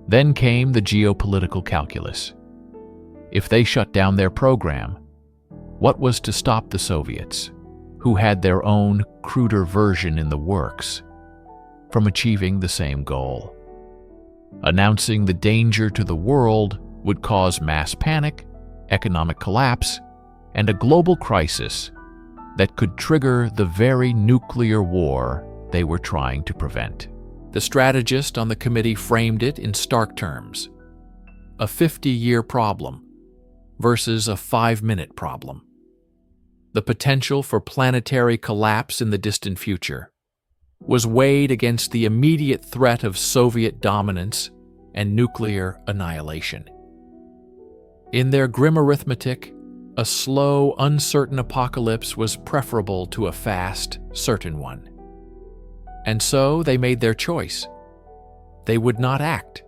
Then came the geopolitical calculus. If they shut down their program, what was to stop the Soviets, who had their own cruder version in the works, from achieving the same goal? Announcing the danger to the world would cause mass panic, economic collapse, and a global crisis that could trigger the very nuclear war they were trying to prevent. The strategist on the committee framed it in stark terms: a 50-year problem versus a 5-minute problem. The potential for planetary collapse in the distant future was weighed against the immediate threat of Soviet dominance and nuclear annihilation. In their grim arithmetic, a slow, uncertain apocalypse was preferable to a fast, certain one. And so they made their choice. They would not act.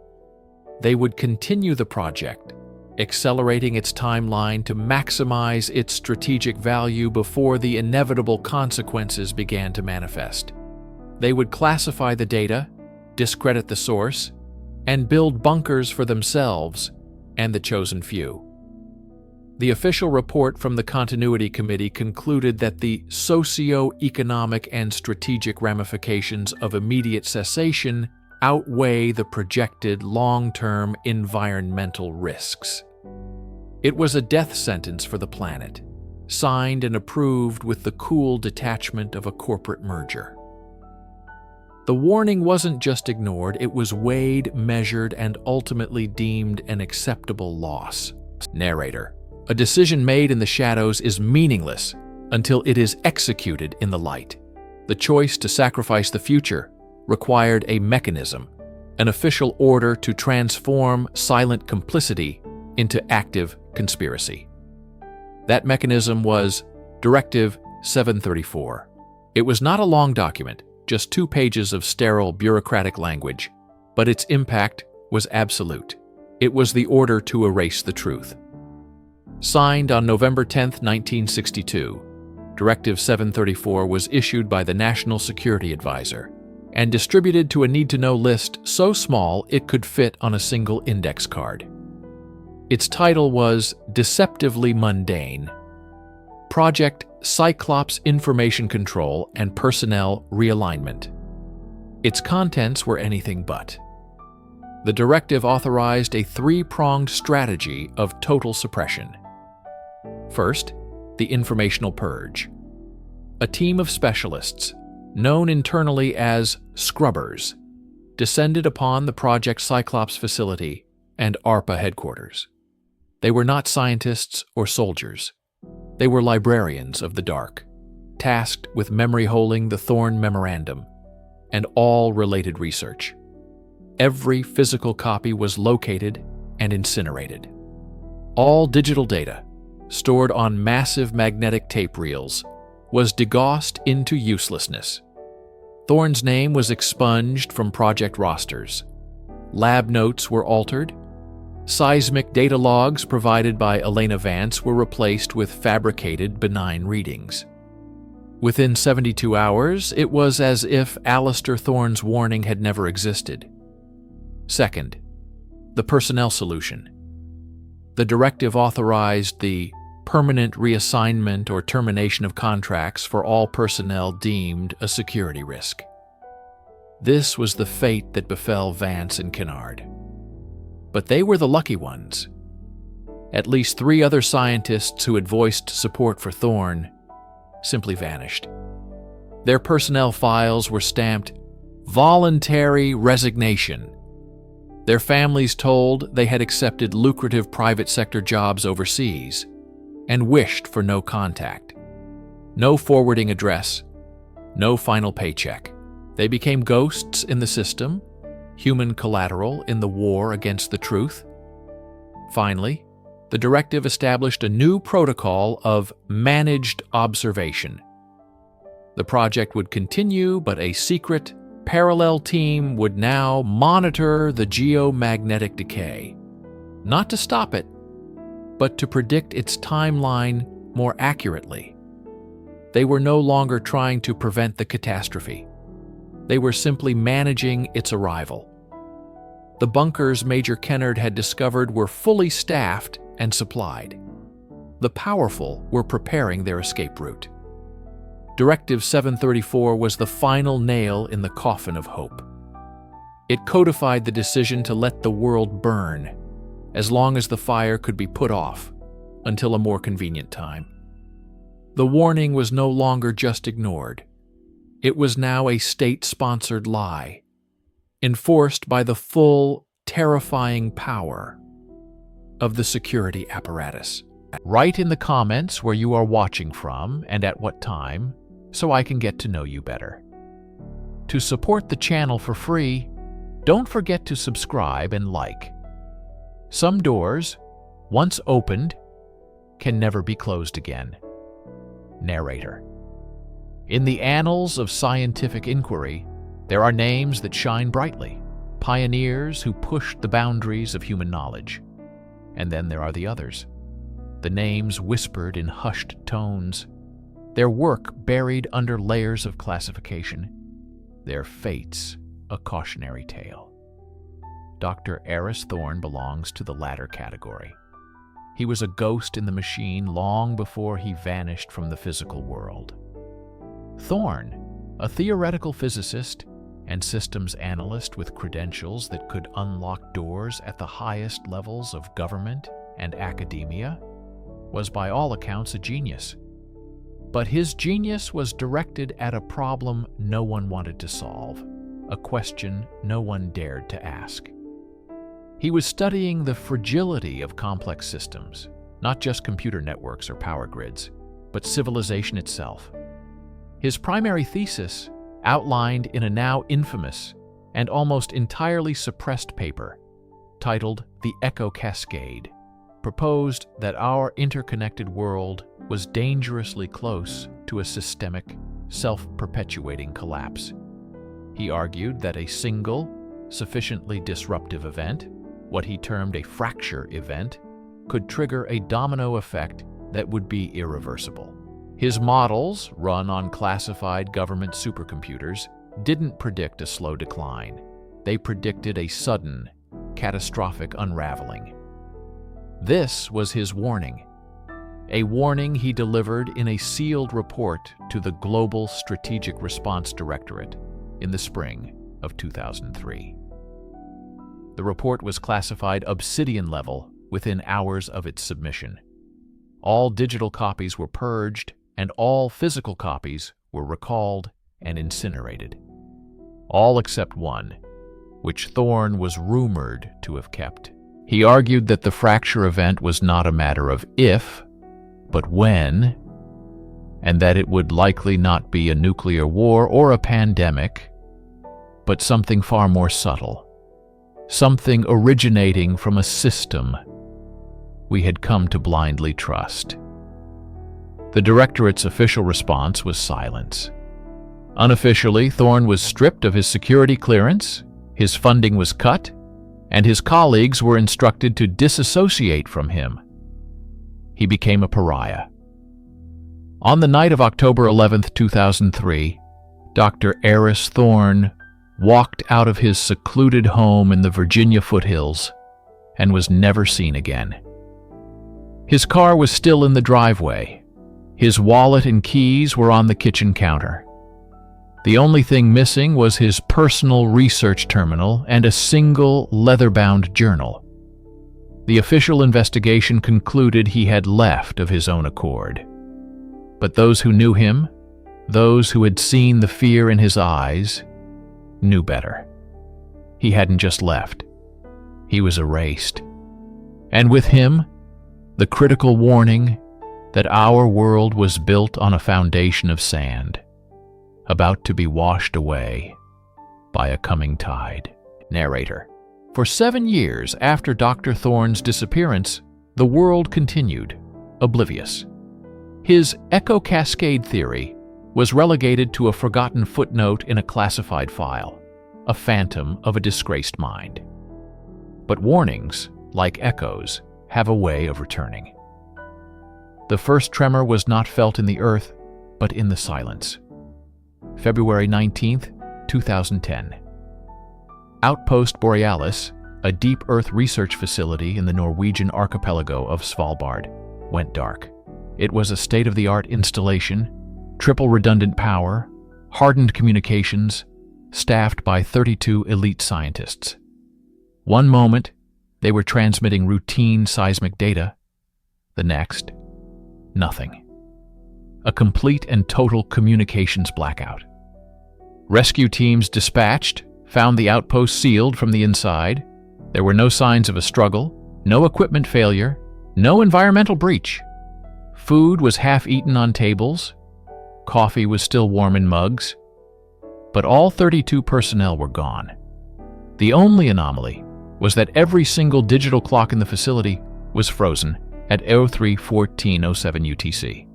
They would continue the project, accelerating its timeline to maximize its strategic value before the inevitable consequences began to manifest. They would classify the data, discredit the source, and build bunkers for themselves and the chosen few. The official report from the Continuity Committee concluded that the socio-economic and strategic ramifications of immediate cessation outweigh the projected long-term environmental risks. It was a death sentence for the planet, signed and approved with the cool detachment of a corporate merger. The warning wasn't just ignored, it was weighed, measured, and ultimately deemed an acceptable loss. Narrator: a decision made in the shadows is meaningless until it is executed in the light. The choice to sacrifice the future required a mechanism, an official order to transform silent complicity into active conspiracy. That mechanism was Directive 734. It was not a long document, just 2 pages of sterile bureaucratic language, but its impact was absolute. It was the order to erase the truth. Signed on November 10, 1962, Directive 734 was issued by the National Security Advisor and distributed to a need-to-know list so small it could fit on a single index card. Its title was deceptively mundane: Project Cyclops Information Control and Personnel Realignment. Its contents were anything but. The directive authorized a 3-pronged strategy of total suppression. First, the informational purge. A team of specialists, known internally as scrubbers, descended upon the Project Cyclops facility and ARPA headquarters. They were not scientists or soldiers. They were librarians of the dark, tasked with memory-holding the Thorne Memorandum and all related research. Every physical copy was located and incinerated. All digital data, stored on massive magnetic tape reels, was degaussed into uselessness. Thorne's name was expunged from project rosters. Lab notes were altered. Seismic data logs provided by Elena Vance were replaced with fabricated benign readings. Within 72 hours, it was as if Alistair Thorne's warning had never existed. Second, the personnel solution. The directive authorized the permanent reassignment or termination of contracts for all personnel deemed a security risk. This was the fate that befell Vance and Kennard. But they were the lucky ones. At least 3 other scientists who had voiced support for Thorne simply vanished. Their personnel files were stamped voluntary resignation. Their families told they had accepted lucrative private sector jobs overseas and wished for no contact. No forwarding address, no final paycheck. They became ghosts in the system, human collateral in the war against the truth. Finally, the directive established a new protocol of managed observation. The project would continue, but a secret, parallel team would now monitor the geomagnetic decay, not to stop it, but to predict its timeline more accurately. They were no longer trying to prevent the catastrophe. They were simply managing its arrival. The bunkers Major Kennard had discovered were fully staffed and supplied. The powerful were preparing their escape route. Directive 734 was the final nail in the coffin of hope. It codified the decision to let the world burn, as long as the fire could be put off until a more convenient time. The warning was no longer just ignored. It was now a state-sponsored lie, enforced by the full, terrifying power of the security apparatus. Write in the comments where you are watching from and at what time, so I can get to know you better. To support the channel for free, don't forget to subscribe and like. Some doors, once opened, can never be closed again. Narrator. In the annals of scientific inquiry, there are names that shine brightly, pioneers who pushed the boundaries of human knowledge. And then there are the others, the names whispered in hushed tones, their work buried under layers of classification, their fates a cautionary tale. Dr. Eris Thorne belongs to the latter category. He was a ghost in the machine long before he vanished from the physical world. Thorne, a theoretical physicist and systems analyst with credentials that could unlock doors at the highest levels of government and academia, was by all accounts a genius. But his genius was directed at a problem no one wanted to solve, a question no one dared to ask. He was studying the fragility of complex systems, not just computer networks or power grids, but civilization itself. His primary thesis, outlined in a now infamous and almost entirely suppressed paper, titled The Echo Cascade, proposed that our interconnected world was dangerously close to a systemic, self-perpetuating collapse. He argued that a single, sufficiently disruptive event, what he termed a fracture event, could trigger a domino effect that would be irreversible. His models, run on classified government supercomputers, didn't predict a slow decline. They predicted a sudden, catastrophic unraveling. This was his warning, a warning he delivered in a sealed report to the Global Strategic Response Directorate in the spring of 2003. The report was classified Obsidian level within hours of its submission. All digital copies were purged, and all physical copies were recalled and incinerated. All except one, which Thorne was rumored to have kept. He argued that the fracture event was not a matter of if, but when, and that it would likely not be a nuclear war or a pandemic, but something far more subtle, something originating from a system we had come to blindly trust. The Directorate's official response was silence. Unofficially, Thorne was stripped of his security clearance, his funding was cut, and his colleagues were instructed to disassociate from him. He became a pariah. On the night of October 11, 2003, Dr. Eris Thorne walked out of his secluded home in the Virginia foothills and was never seen again. His car was still in the driveway. His wallet and keys were on the kitchen counter. The only thing missing was his personal research terminal and a single leather-bound journal. The official investigation concluded he had left of his own accord. But those who knew him, those who had seen the fear in his eyes, knew better. He hadn't just left. He was erased. And with him, the critical warning that our world was built on a foundation of sand, about to be washed away by a coming tide. Narrator. For 7 years after Dr. Thorne's disappearance, the world continued, oblivious. His Echo Cascade theory, was relegated to a forgotten footnote in a classified file, a phantom of a disgraced mind. But warnings, like echoes, have a way of returning. The first tremor was not felt in the earth, but in the silence. February 19, 2010. Outpost Borealis, a deep Earth research facility in the Norwegian archipelago of Svalbard, went dark. It was a state-of-the-art installation, triple redundant power, hardened communications, staffed by 32 elite scientists. One moment, they were transmitting routine seismic data. The next, nothing. A complete and total communications blackout. Rescue teams dispatched found the outpost sealed from the inside. There were no signs of a struggle, no equipment failure, no environmental breach. Food was half-eaten on tables. Coffee was still warm in mugs. But all 32 personnel were gone. The only anomaly was that every single digital clock in the facility was frozen at 03:14:07 UTC.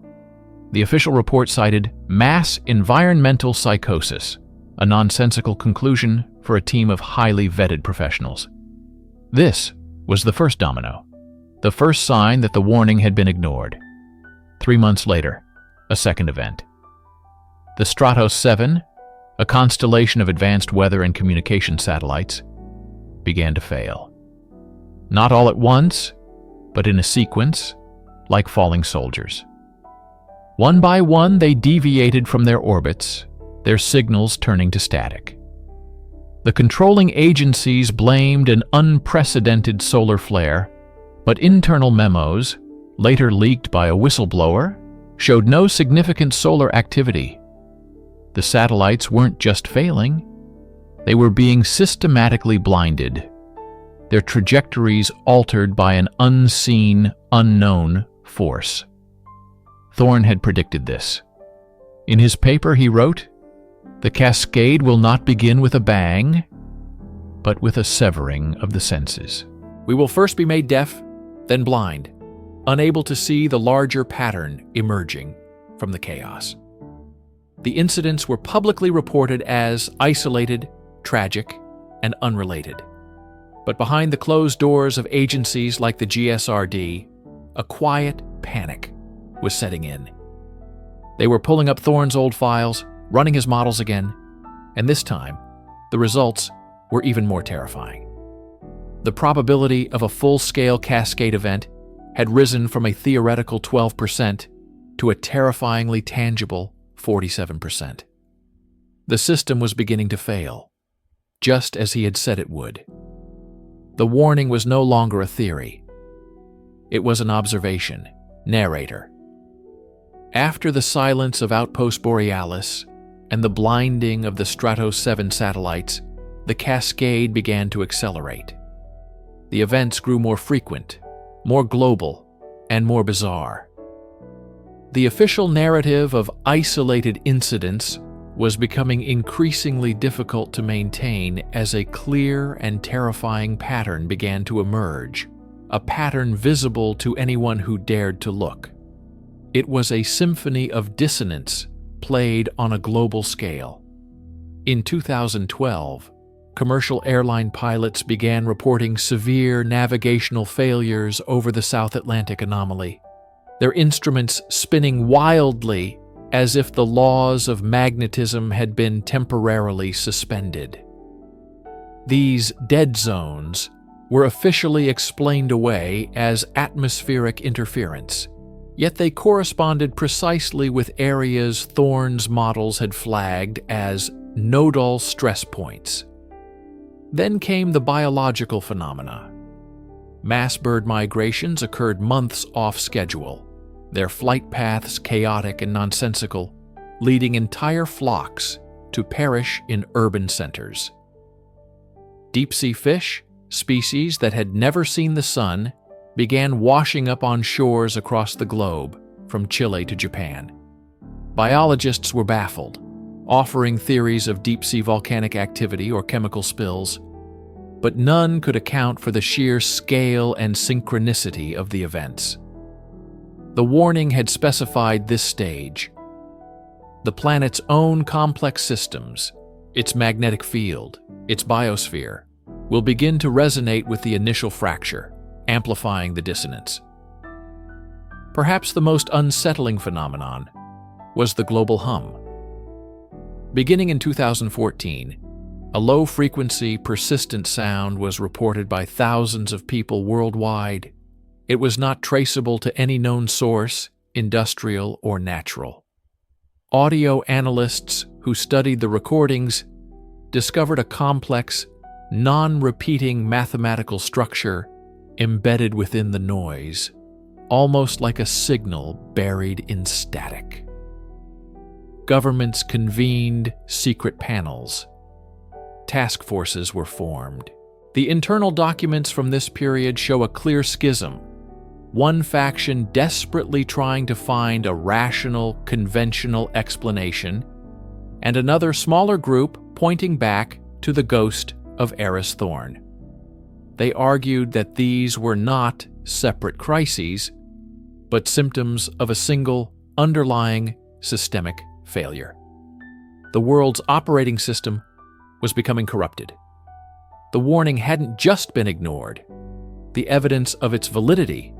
The official report cited mass environmental psychosis, a nonsensical conclusion for a team of highly vetted professionals. This was the first domino, the first sign that the warning had been ignored. 3 months later, a second event. The Stratos 7, a constellation of advanced weather and communication satellites, began to fail. Not all at once, but in a sequence, like falling soldiers. One by one, they deviated from their orbits, their signals turning to static. The controlling agencies blamed an unprecedented solar flare, but internal memos, later leaked by a whistleblower, showed no significant solar activity. The satellites weren't just failing, they were being systematically blinded, their trajectories altered by an unseen, unknown force. Thorne had predicted this. In his paper he wrote, "The cascade will not begin with a bang, but with a severing of the senses. We will first be made deaf, then blind, unable to see the larger pattern emerging from the chaos." The incidents were publicly reported as isolated, tragic, and unrelated. But behind the closed doors of agencies like the GSRD, a quiet panic was setting in. They were pulling up Thorne's old files, running his models again, and this time, the results were even more terrifying. The probability of a full-scale cascade event had risen from a theoretical 12% to a terrifyingly tangible 47%. The system was beginning to fail, just as he had said it would. The warning was no longer a theory. It was an observation. Narrator. After the silence of Outpost Borealis and the blinding of the Stratos 7 satellites, the cascade began to accelerate. The events grew more frequent, more global, and more bizarre. The official narrative of isolated incidents was becoming increasingly difficult to maintain as a clear and terrifying pattern began to emerge, a pattern visible to anyone who dared to look. It was a symphony of dissonance played on a global scale. In 2012, commercial airline pilots began reporting severe navigational failures over the South Atlantic anomaly, their instruments spinning wildly as if the laws of magnetism had been temporarily suspended. These dead zones were officially explained away as atmospheric interference, yet they corresponded precisely with areas Thorne's models had flagged as nodal stress points. Then came the biological phenomena. Mass bird migrations occurred months off schedule, their flight paths chaotic and nonsensical, leading entire flocks to perish in urban centers. Deep-sea fish, species that had never seen the sun, began washing up on shores across the globe, from Chile to Japan. Biologists were baffled, offering theories of deep-sea volcanic activity or chemical spills, but none could account for the sheer scale and synchronicity of the events. The warning had specified this stage. The planet's own complex systems, its magnetic field, its biosphere, will begin to resonate with the initial fracture, amplifying the dissonance. Perhaps the most unsettling phenomenon was the global hum. Beginning in 2014, a low-frequency, persistent sound was reported by thousands of people worldwide. It was not traceable to any known source, industrial or natural. Audio analysts who studied the recordings discovered a complex, non-repeating mathematical structure embedded within the noise, almost like a signal buried in static. Governments convened secret panels. Task forces were formed. The internal documents from this period show a clear schism. One faction desperately trying to find a rational, conventional explanation, and another smaller group pointing back to the ghost of Eris Thorne. They argued that these were not separate crises, but symptoms of a single, underlying, systemic failure. The world's operating system was becoming corrupted. The warning hadn't just been ignored. The evidence of its validity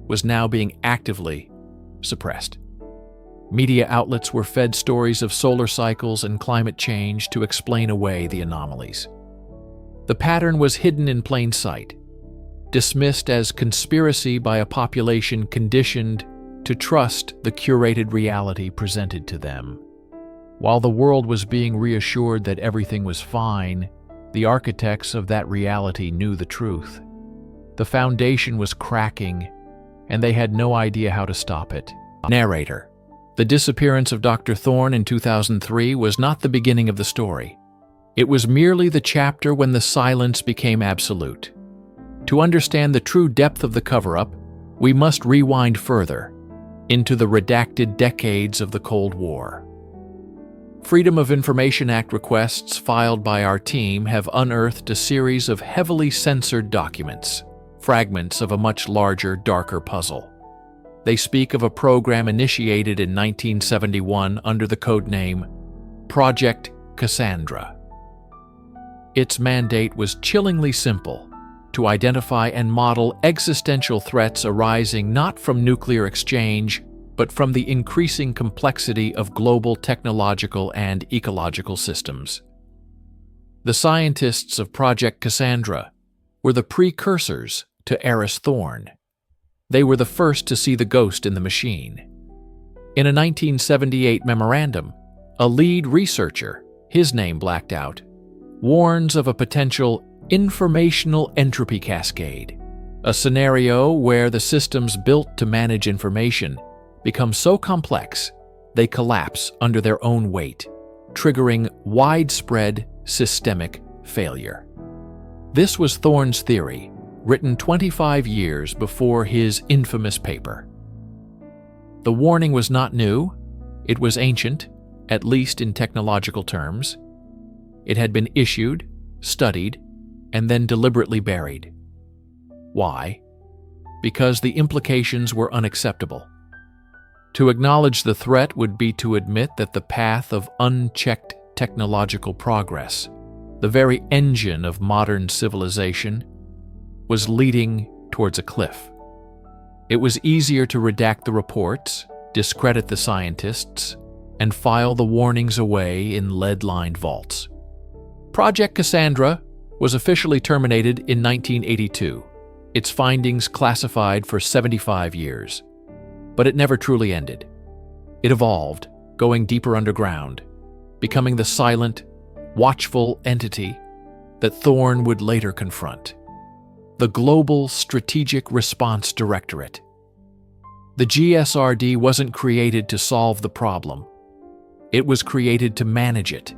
was now being actively suppressed. Media outlets were fed stories of solar cycles and climate change to explain away the anomalies. The pattern was hidden in plain sight, dismissed as conspiracy by a population conditioned to trust the curated reality presented to them. While the world was being reassured that everything was fine, the architects of that reality knew the truth. The foundation was cracking, and they had no idea how to stop it. Narrator. The disappearance of Dr. Thorne in 2003 was not the beginning of the story. It was merely the chapter when the silence became absolute. To understand the true depth of the cover-up, we must rewind further, into the redacted decades of the Cold War. Freedom of Information Act requests filed by our team have unearthed a series of heavily censored documents, fragments of a much larger, darker puzzle. They speak of a program initiated in 1971 under the codename Project Cassandra. Its mandate was chillingly simple: to identify and model existential threats arising not from nuclear exchange, but from the increasing complexity of global technological and ecological systems. The scientists of Project Cassandra were the precursors to Eris Thorne. They were the first to see the ghost in the machine. In a 1978 memorandum, a lead researcher, his name blacked out, warns of a potential informational entropy cascade, a scenario where the systems built to manage information become so complex they collapse under their own weight, triggering widespread systemic failure. This was Thorne's theory, written 25 years before his infamous paper. The warning was not new. It was ancient, at least in technological terms. It had been issued, studied, and then deliberately buried. Why? Because the implications were unacceptable. To acknowledge the threat would be to admit that the path of unchecked technological progress, the very engine of modern civilization, was leading towards a cliff. It was easier to redact the reports, discredit the scientists, and file the warnings away in lead-lined vaults. Project Cassandra was officially terminated in 1982, its findings classified for 75 years. But it never truly ended. It evolved, going deeper underground, becoming the silent, watchful entity that Thorne would later confront. The Global Strategic Response Directorate. The GSRD wasn't created to solve the problem. It was created to manage it,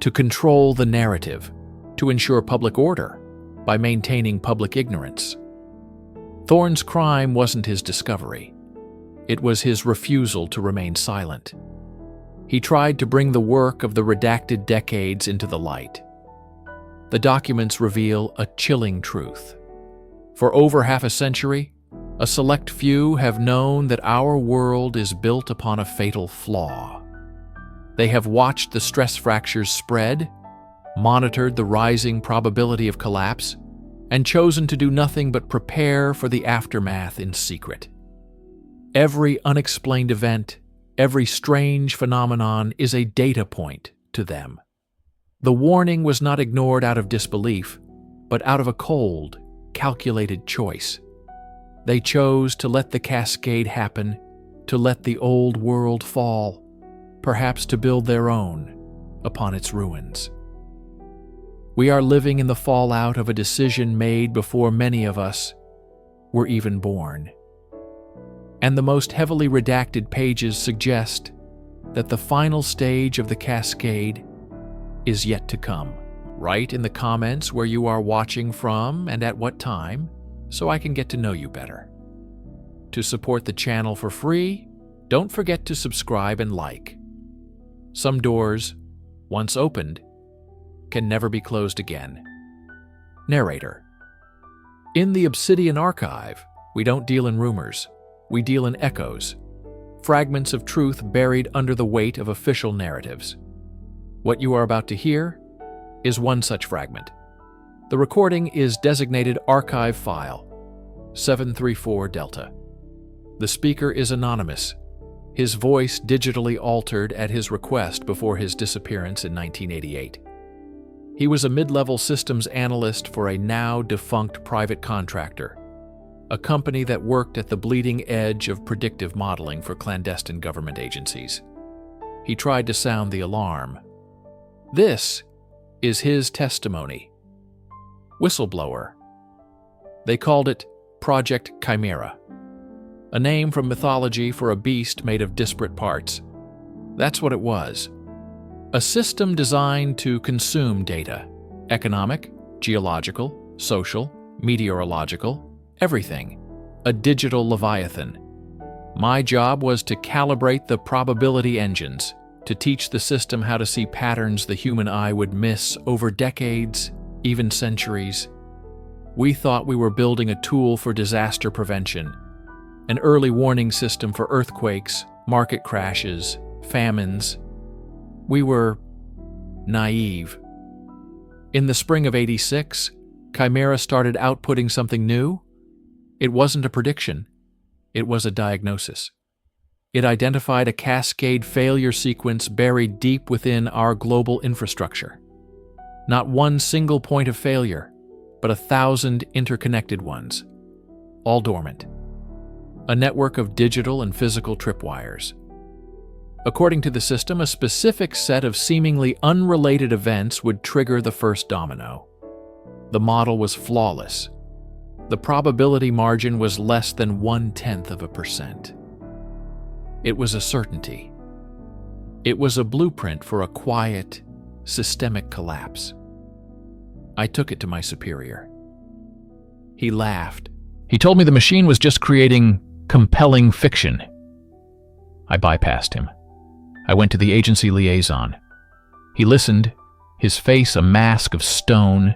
to control the narrative, to ensure public order by maintaining public ignorance. Thorne's crime wasn't his discovery. It was his refusal to remain silent. He tried to bring the work of the redacted decades into the light. The documents reveal a chilling truth. For over half a century, a select few have known that our world is built upon a fatal flaw. They have watched the stress fractures spread, monitored the rising probability of collapse, and chosen to do nothing but prepare for the aftermath in secret. Every unexplained event, every strange phenomenon is a data point to them. The warning was not ignored out of disbelief, but out of a cold, calculated choice. They chose to let the cascade happen, to let the old world fall, perhaps to build their own upon its ruins. We are living in the fallout of a decision made before many of us were even born. And the most heavily redacted pages suggest that the final stage of the cascade is yet to come. Write in the comments where you are watching from and at what time, so I can get to know you better. To support the channel for free, don't forget to subscribe and like. Some doors, once opened, can never be closed again. Narrator. In the Obsidian Archive, we don't deal in rumors. We deal in echoes, fragments of truth buried under the weight of official narratives. What you are about to hear is one such fragment. The recording is designated Archive File 734 Delta. The speaker is anonymous, his voice digitally altered at his request before his disappearance in 1988. He was a mid-level systems analyst for a now-defunct private contractor, a company that worked at the bleeding edge of predictive modeling for clandestine government agencies. He tried to sound the alarm. This is his testimony. Whistleblower. They called it Project Chimera, a name from mythology for a beast made of disparate parts. That's what it was. A system designed to consume data, economic, geological, social, meteorological, everything. A digital leviathan. My job was to calibrate the probability engines, to teach the system how to see patterns the human eye would miss over decades, even centuries. We thought we were building a tool for disaster prevention, an early warning system for earthquakes, market crashes, famines. We were naive. In the spring of '86, Chimera started outputting something new. It wasn't a prediction. It was a diagnosis. It identified a cascade failure sequence buried deep within our global infrastructure. Not one single point of failure, but 1,000 interconnected ones, all dormant. A network of digital and physical tripwires. According to the system, a specific set of seemingly unrelated events would trigger the first domino. The model was flawless. The probability margin was less than 0.1%. It was a certainty. It was a blueprint for a quiet, systemic collapse. I took it to my superior. He laughed. He told me the machine was just creating compelling fiction. I bypassed him. I went to the agency liaison. He listened, his face a mask of stone,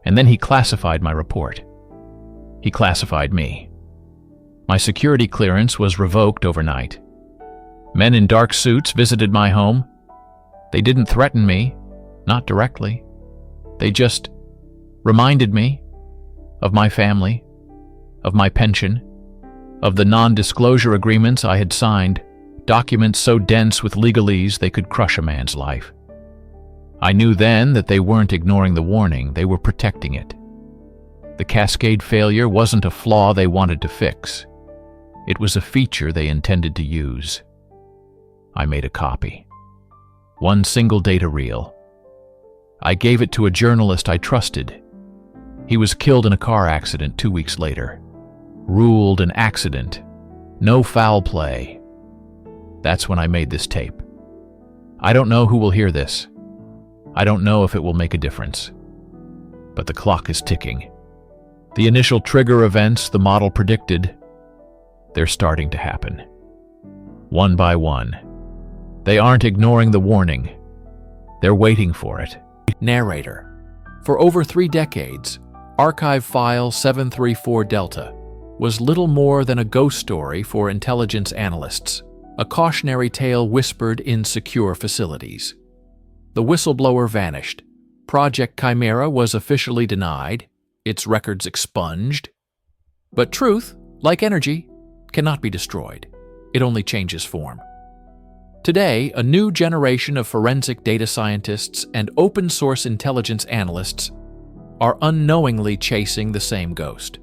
and then he classified my report. He classified me. My security clearance was revoked overnight. Men in dark suits visited my home. They didn't threaten me, not directly. They just reminded me of my family, of my pension, of the non-disclosure agreements I had signed, documents so dense with legalese they could crush a man's life. I knew then that they weren't ignoring the warning, they were protecting it. The cascade failure wasn't a flaw they wanted to fix. It was a feature they intended to use. I made a copy. One single data reel. I gave it to a journalist I trusted. He was killed in a car accident 2 weeks later. Ruled an accident. No foul play. That's when I made this tape. I don't know who will hear this. I don't know if it will make a difference. But the clock is ticking. The initial trigger events the model predicted, they're starting to happen. One by one. They aren't ignoring the warning. They're waiting for it. Narrator. For over 3 decades, Archive File 734 Delta was little more than a ghost story for intelligence analysts, a cautionary tale whispered in secure facilities. The whistleblower vanished. Project Chimera was officially denied, its records expunged. But truth, like energy, cannot be destroyed. It only changes form. Today, a new generation of forensic data scientists and open-source intelligence analysts are unknowingly chasing the same ghost.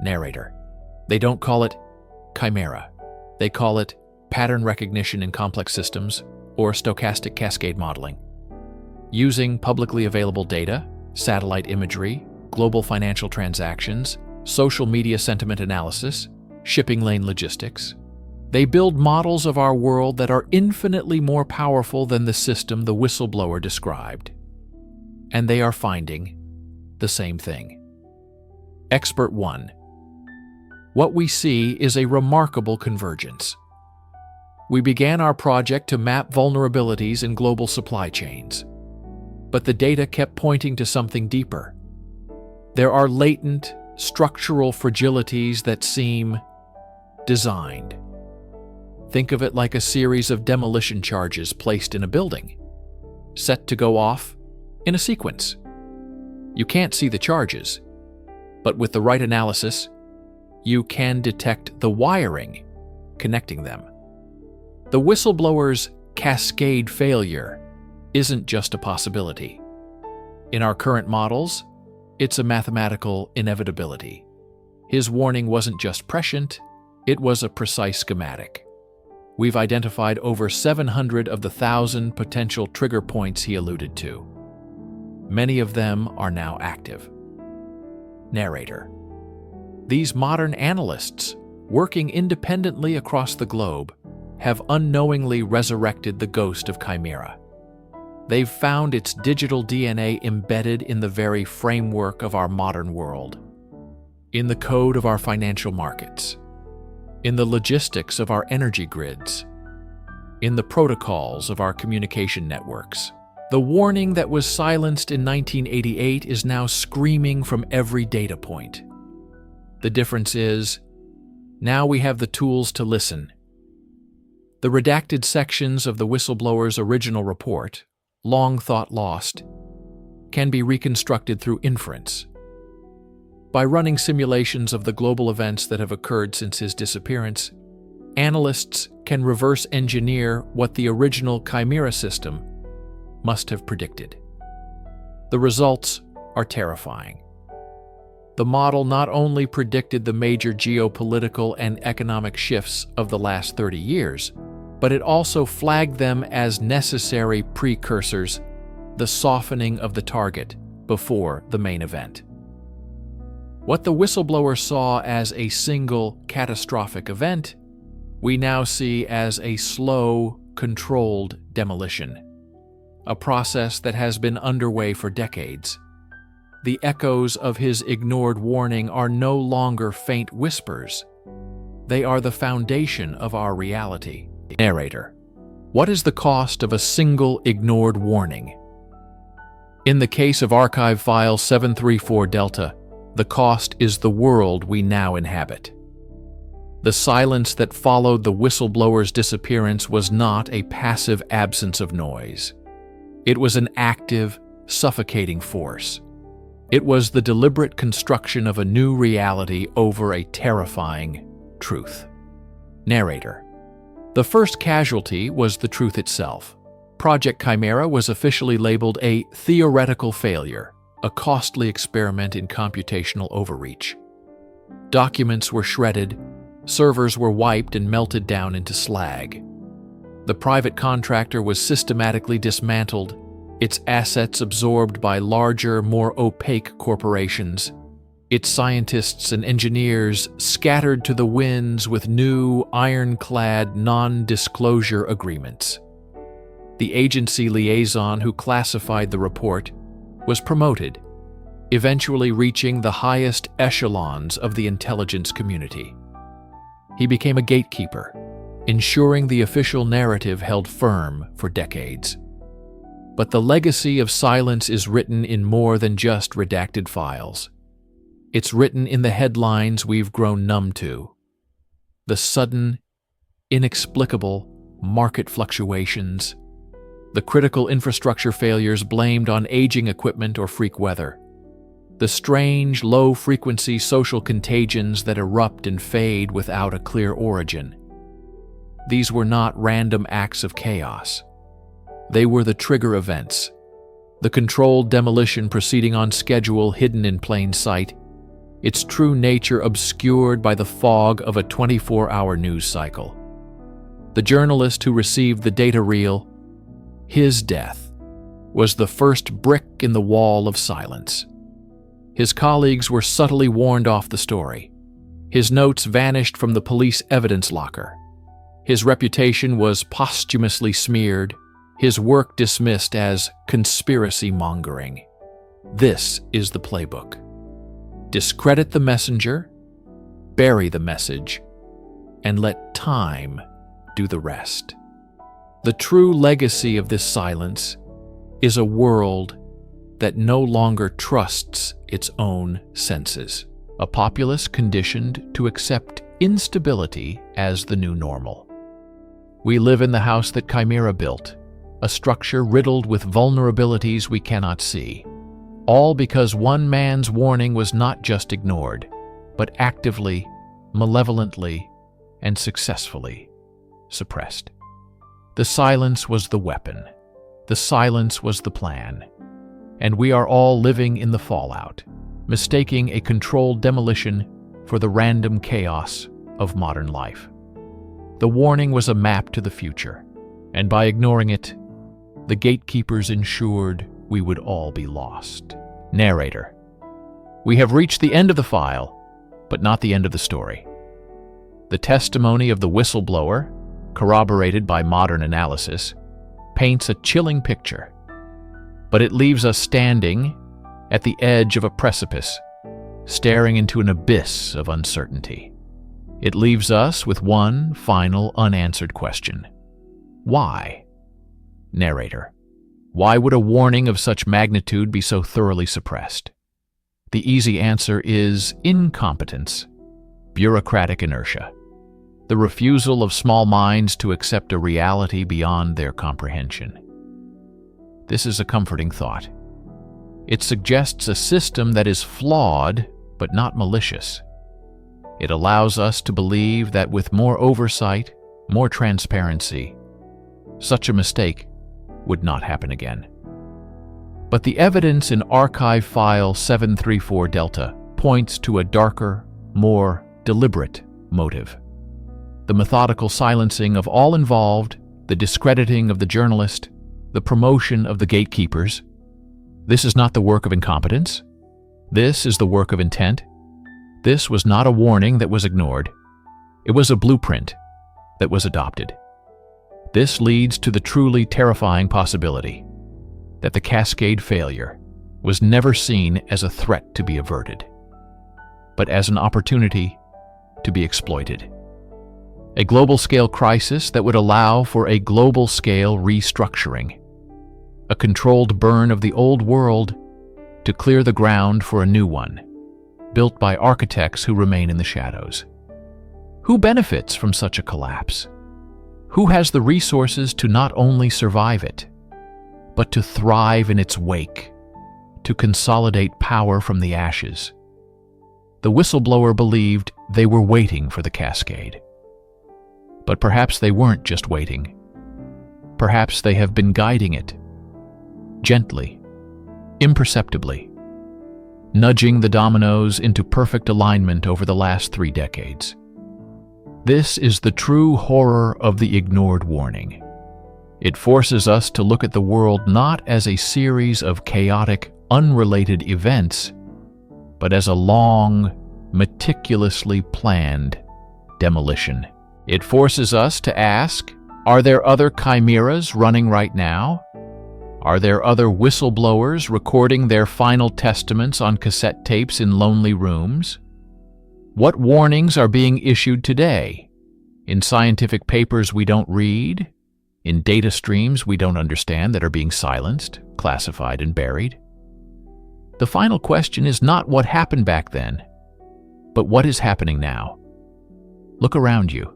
Narrator. They don't call it chimera. They call it pattern recognition in complex systems or stochastic cascade modeling. Using publicly available data, satellite imagery, global financial transactions, social media sentiment analysis, shipping lane logistics, they build models of our world that are infinitely more powerful than the system the whistleblower described. And they are finding the same thing. Expert 1. What we see is a remarkable convergence. We began our project to map vulnerabilities in global supply chains, but the data kept pointing to something deeper. There are latent, structural fragilities that seem designed. Think of it like a series of demolition charges placed in a building, set to go off in a sequence. You can't see the charges, but with the right analysis, you can detect the wiring connecting them. The whistleblower's cascade failure isn't just a possibility. In our current models, it's a mathematical inevitability. His warning wasn't just prescient, it was a precise schematic. We've identified over 700 of the 1,000 potential trigger points he alluded to. Many of them are now active. Narrator. These modern analysts, working independently across the globe, have unknowingly resurrected the ghost of Chimera. They've found its digital DNA embedded in the very framework of our modern world, in the code of our financial markets, in the logistics of our energy grids, in the protocols of our communication networks. The warning that was silenced in 1988 is now screaming from every data point. The difference is, now we have the tools to listen. The redacted sections of the whistleblower's original report, long thought lost, can be reconstructed through inference. By running simulations of the global events that have occurred since his disappearance, analysts can reverse engineer what the original Chimera system must have predicted. The results are terrifying. The model not only predicted the major geopolitical and economic shifts of the last 30 years, but it also flagged them as necessary precursors, the softening of the target before the main event. What the whistleblower saw as a single catastrophic event, we now see as a slow, controlled demolition, a process that has been underway for decades. The echoes of his ignored warning are no longer faint whispers. They are the foundation of our reality. Narrator. What is the cost of a single ignored warning? In the case of Archive File 734 Delta, the cost is the world we now inhabit. The silence that followed the whistleblower's disappearance was not a passive absence of noise. It was an active, suffocating force. It was the deliberate construction of a new reality over a terrifying truth. Narrator. The first casualty was the truth itself. Project Chimera was officially labeled a theoretical failure, a costly experiment in computational overreach. Documents were shredded, servers were wiped and melted down into slag. The private contractor was systematically dismantled, its assets absorbed by larger, more opaque corporations, its scientists and engineers scattered to the winds with new, ironclad, non-disclosure agreements. The agency liaison who classified the report was promoted, eventually reaching the highest echelons of the intelligence community. He became a gatekeeper, ensuring the official narrative held firm for decades. But the legacy of silence is written in more than just redacted files. It's written in the headlines we've grown numb to. The sudden, inexplicable market fluctuations, the critical infrastructure failures blamed on aging equipment or freak weather, the strange, low-frequency social contagions that erupt and fade without a clear origin. These were not random acts of chaos. They were the trigger events, the controlled demolition proceeding on schedule hidden in plain sight, its true nature obscured by the fog of a 24-hour news cycle. The journalist who received the data reel, his death, was the first brick in the wall of silence. His colleagues were subtly warned off the story. His notes vanished from the police evidence locker. His reputation was posthumously smeared, his work dismissed as conspiracy mongering. This is the playbook. Discredit the messenger, bury the message, and let time do the rest. The true legacy of this silence is a world that no longer trusts its own senses, a populace conditioned to accept instability as the new normal. We live in the house that Chimera built, a structure riddled with vulnerabilities we cannot see, all because one man's warning was not just ignored, but actively, malevolently, and successfully suppressed. The silence was the weapon. The silence was the plan. And we are all living in the fallout, mistaking a controlled demolition for the random chaos of modern life. The warning was a map to the future, and by ignoring it, the gatekeepers ensured we would all be lost. Narrator: we have reached the end of the file, but not the end of the story. The testimony of the whistleblower, corroborated by modern analysis, paints a chilling picture. But it leaves us standing at the edge of a precipice, staring into an abyss of uncertainty. It leaves us with one final unanswered question. Why? Narrator: why would a warning of such magnitude be so thoroughly suppressed? The easy answer is incompetence, bureaucratic inertia, the refusal of small minds to accept a reality beyond their comprehension. This is a comforting thought. It suggests a system that is flawed but not malicious. It allows us to believe that with more oversight, more transparency, such a mistake would not happen again. But the evidence in Archive File 734 Delta points to a darker, more deliberate motive. The methodical silencing of all involved, the discrediting of the journalist, the promotion of the gatekeepers. This is not the work of incompetence. This is the work of intent. This was not a warning that was ignored. It was a blueprint that was adopted. This leads to the truly terrifying possibility that the Cascade failure was never seen as a threat to be averted, but as an opportunity to be exploited. A global-scale crisis that would allow for a global-scale restructuring, a controlled burn of the old world to clear the ground for a new one, built by architects who remain in the shadows. Who benefits from such a collapse? Who has the resources to not only survive it, but to thrive in its wake, to consolidate power from the ashes? The whistleblower believed they were waiting for the Cascade. But perhaps they weren't just waiting. Perhaps they have been guiding it, gently, imperceptibly, nudging the dominoes into perfect alignment over the last 3 decades. This is the true horror of the ignored warning. It forces us to look at the world not as a series of chaotic, unrelated events, but as a long, meticulously planned demolition. It forces us to ask, are there other chimeras running right now? Are there other whistleblowers recording their final testaments on cassette tapes in lonely rooms? What warnings are being issued today? In scientific papers we don't read? In data streams we don't understand that are being silenced, classified, and buried? The final question is not what happened back then, but what is happening now. Look around you.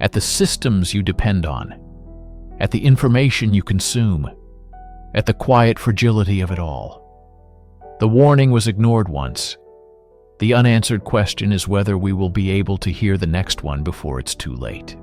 at the systems you depend on, at the information you consume, at the quiet fragility of it all. The warning was ignored once. The unanswered question is whether we will be able to hear the next one before it's too late.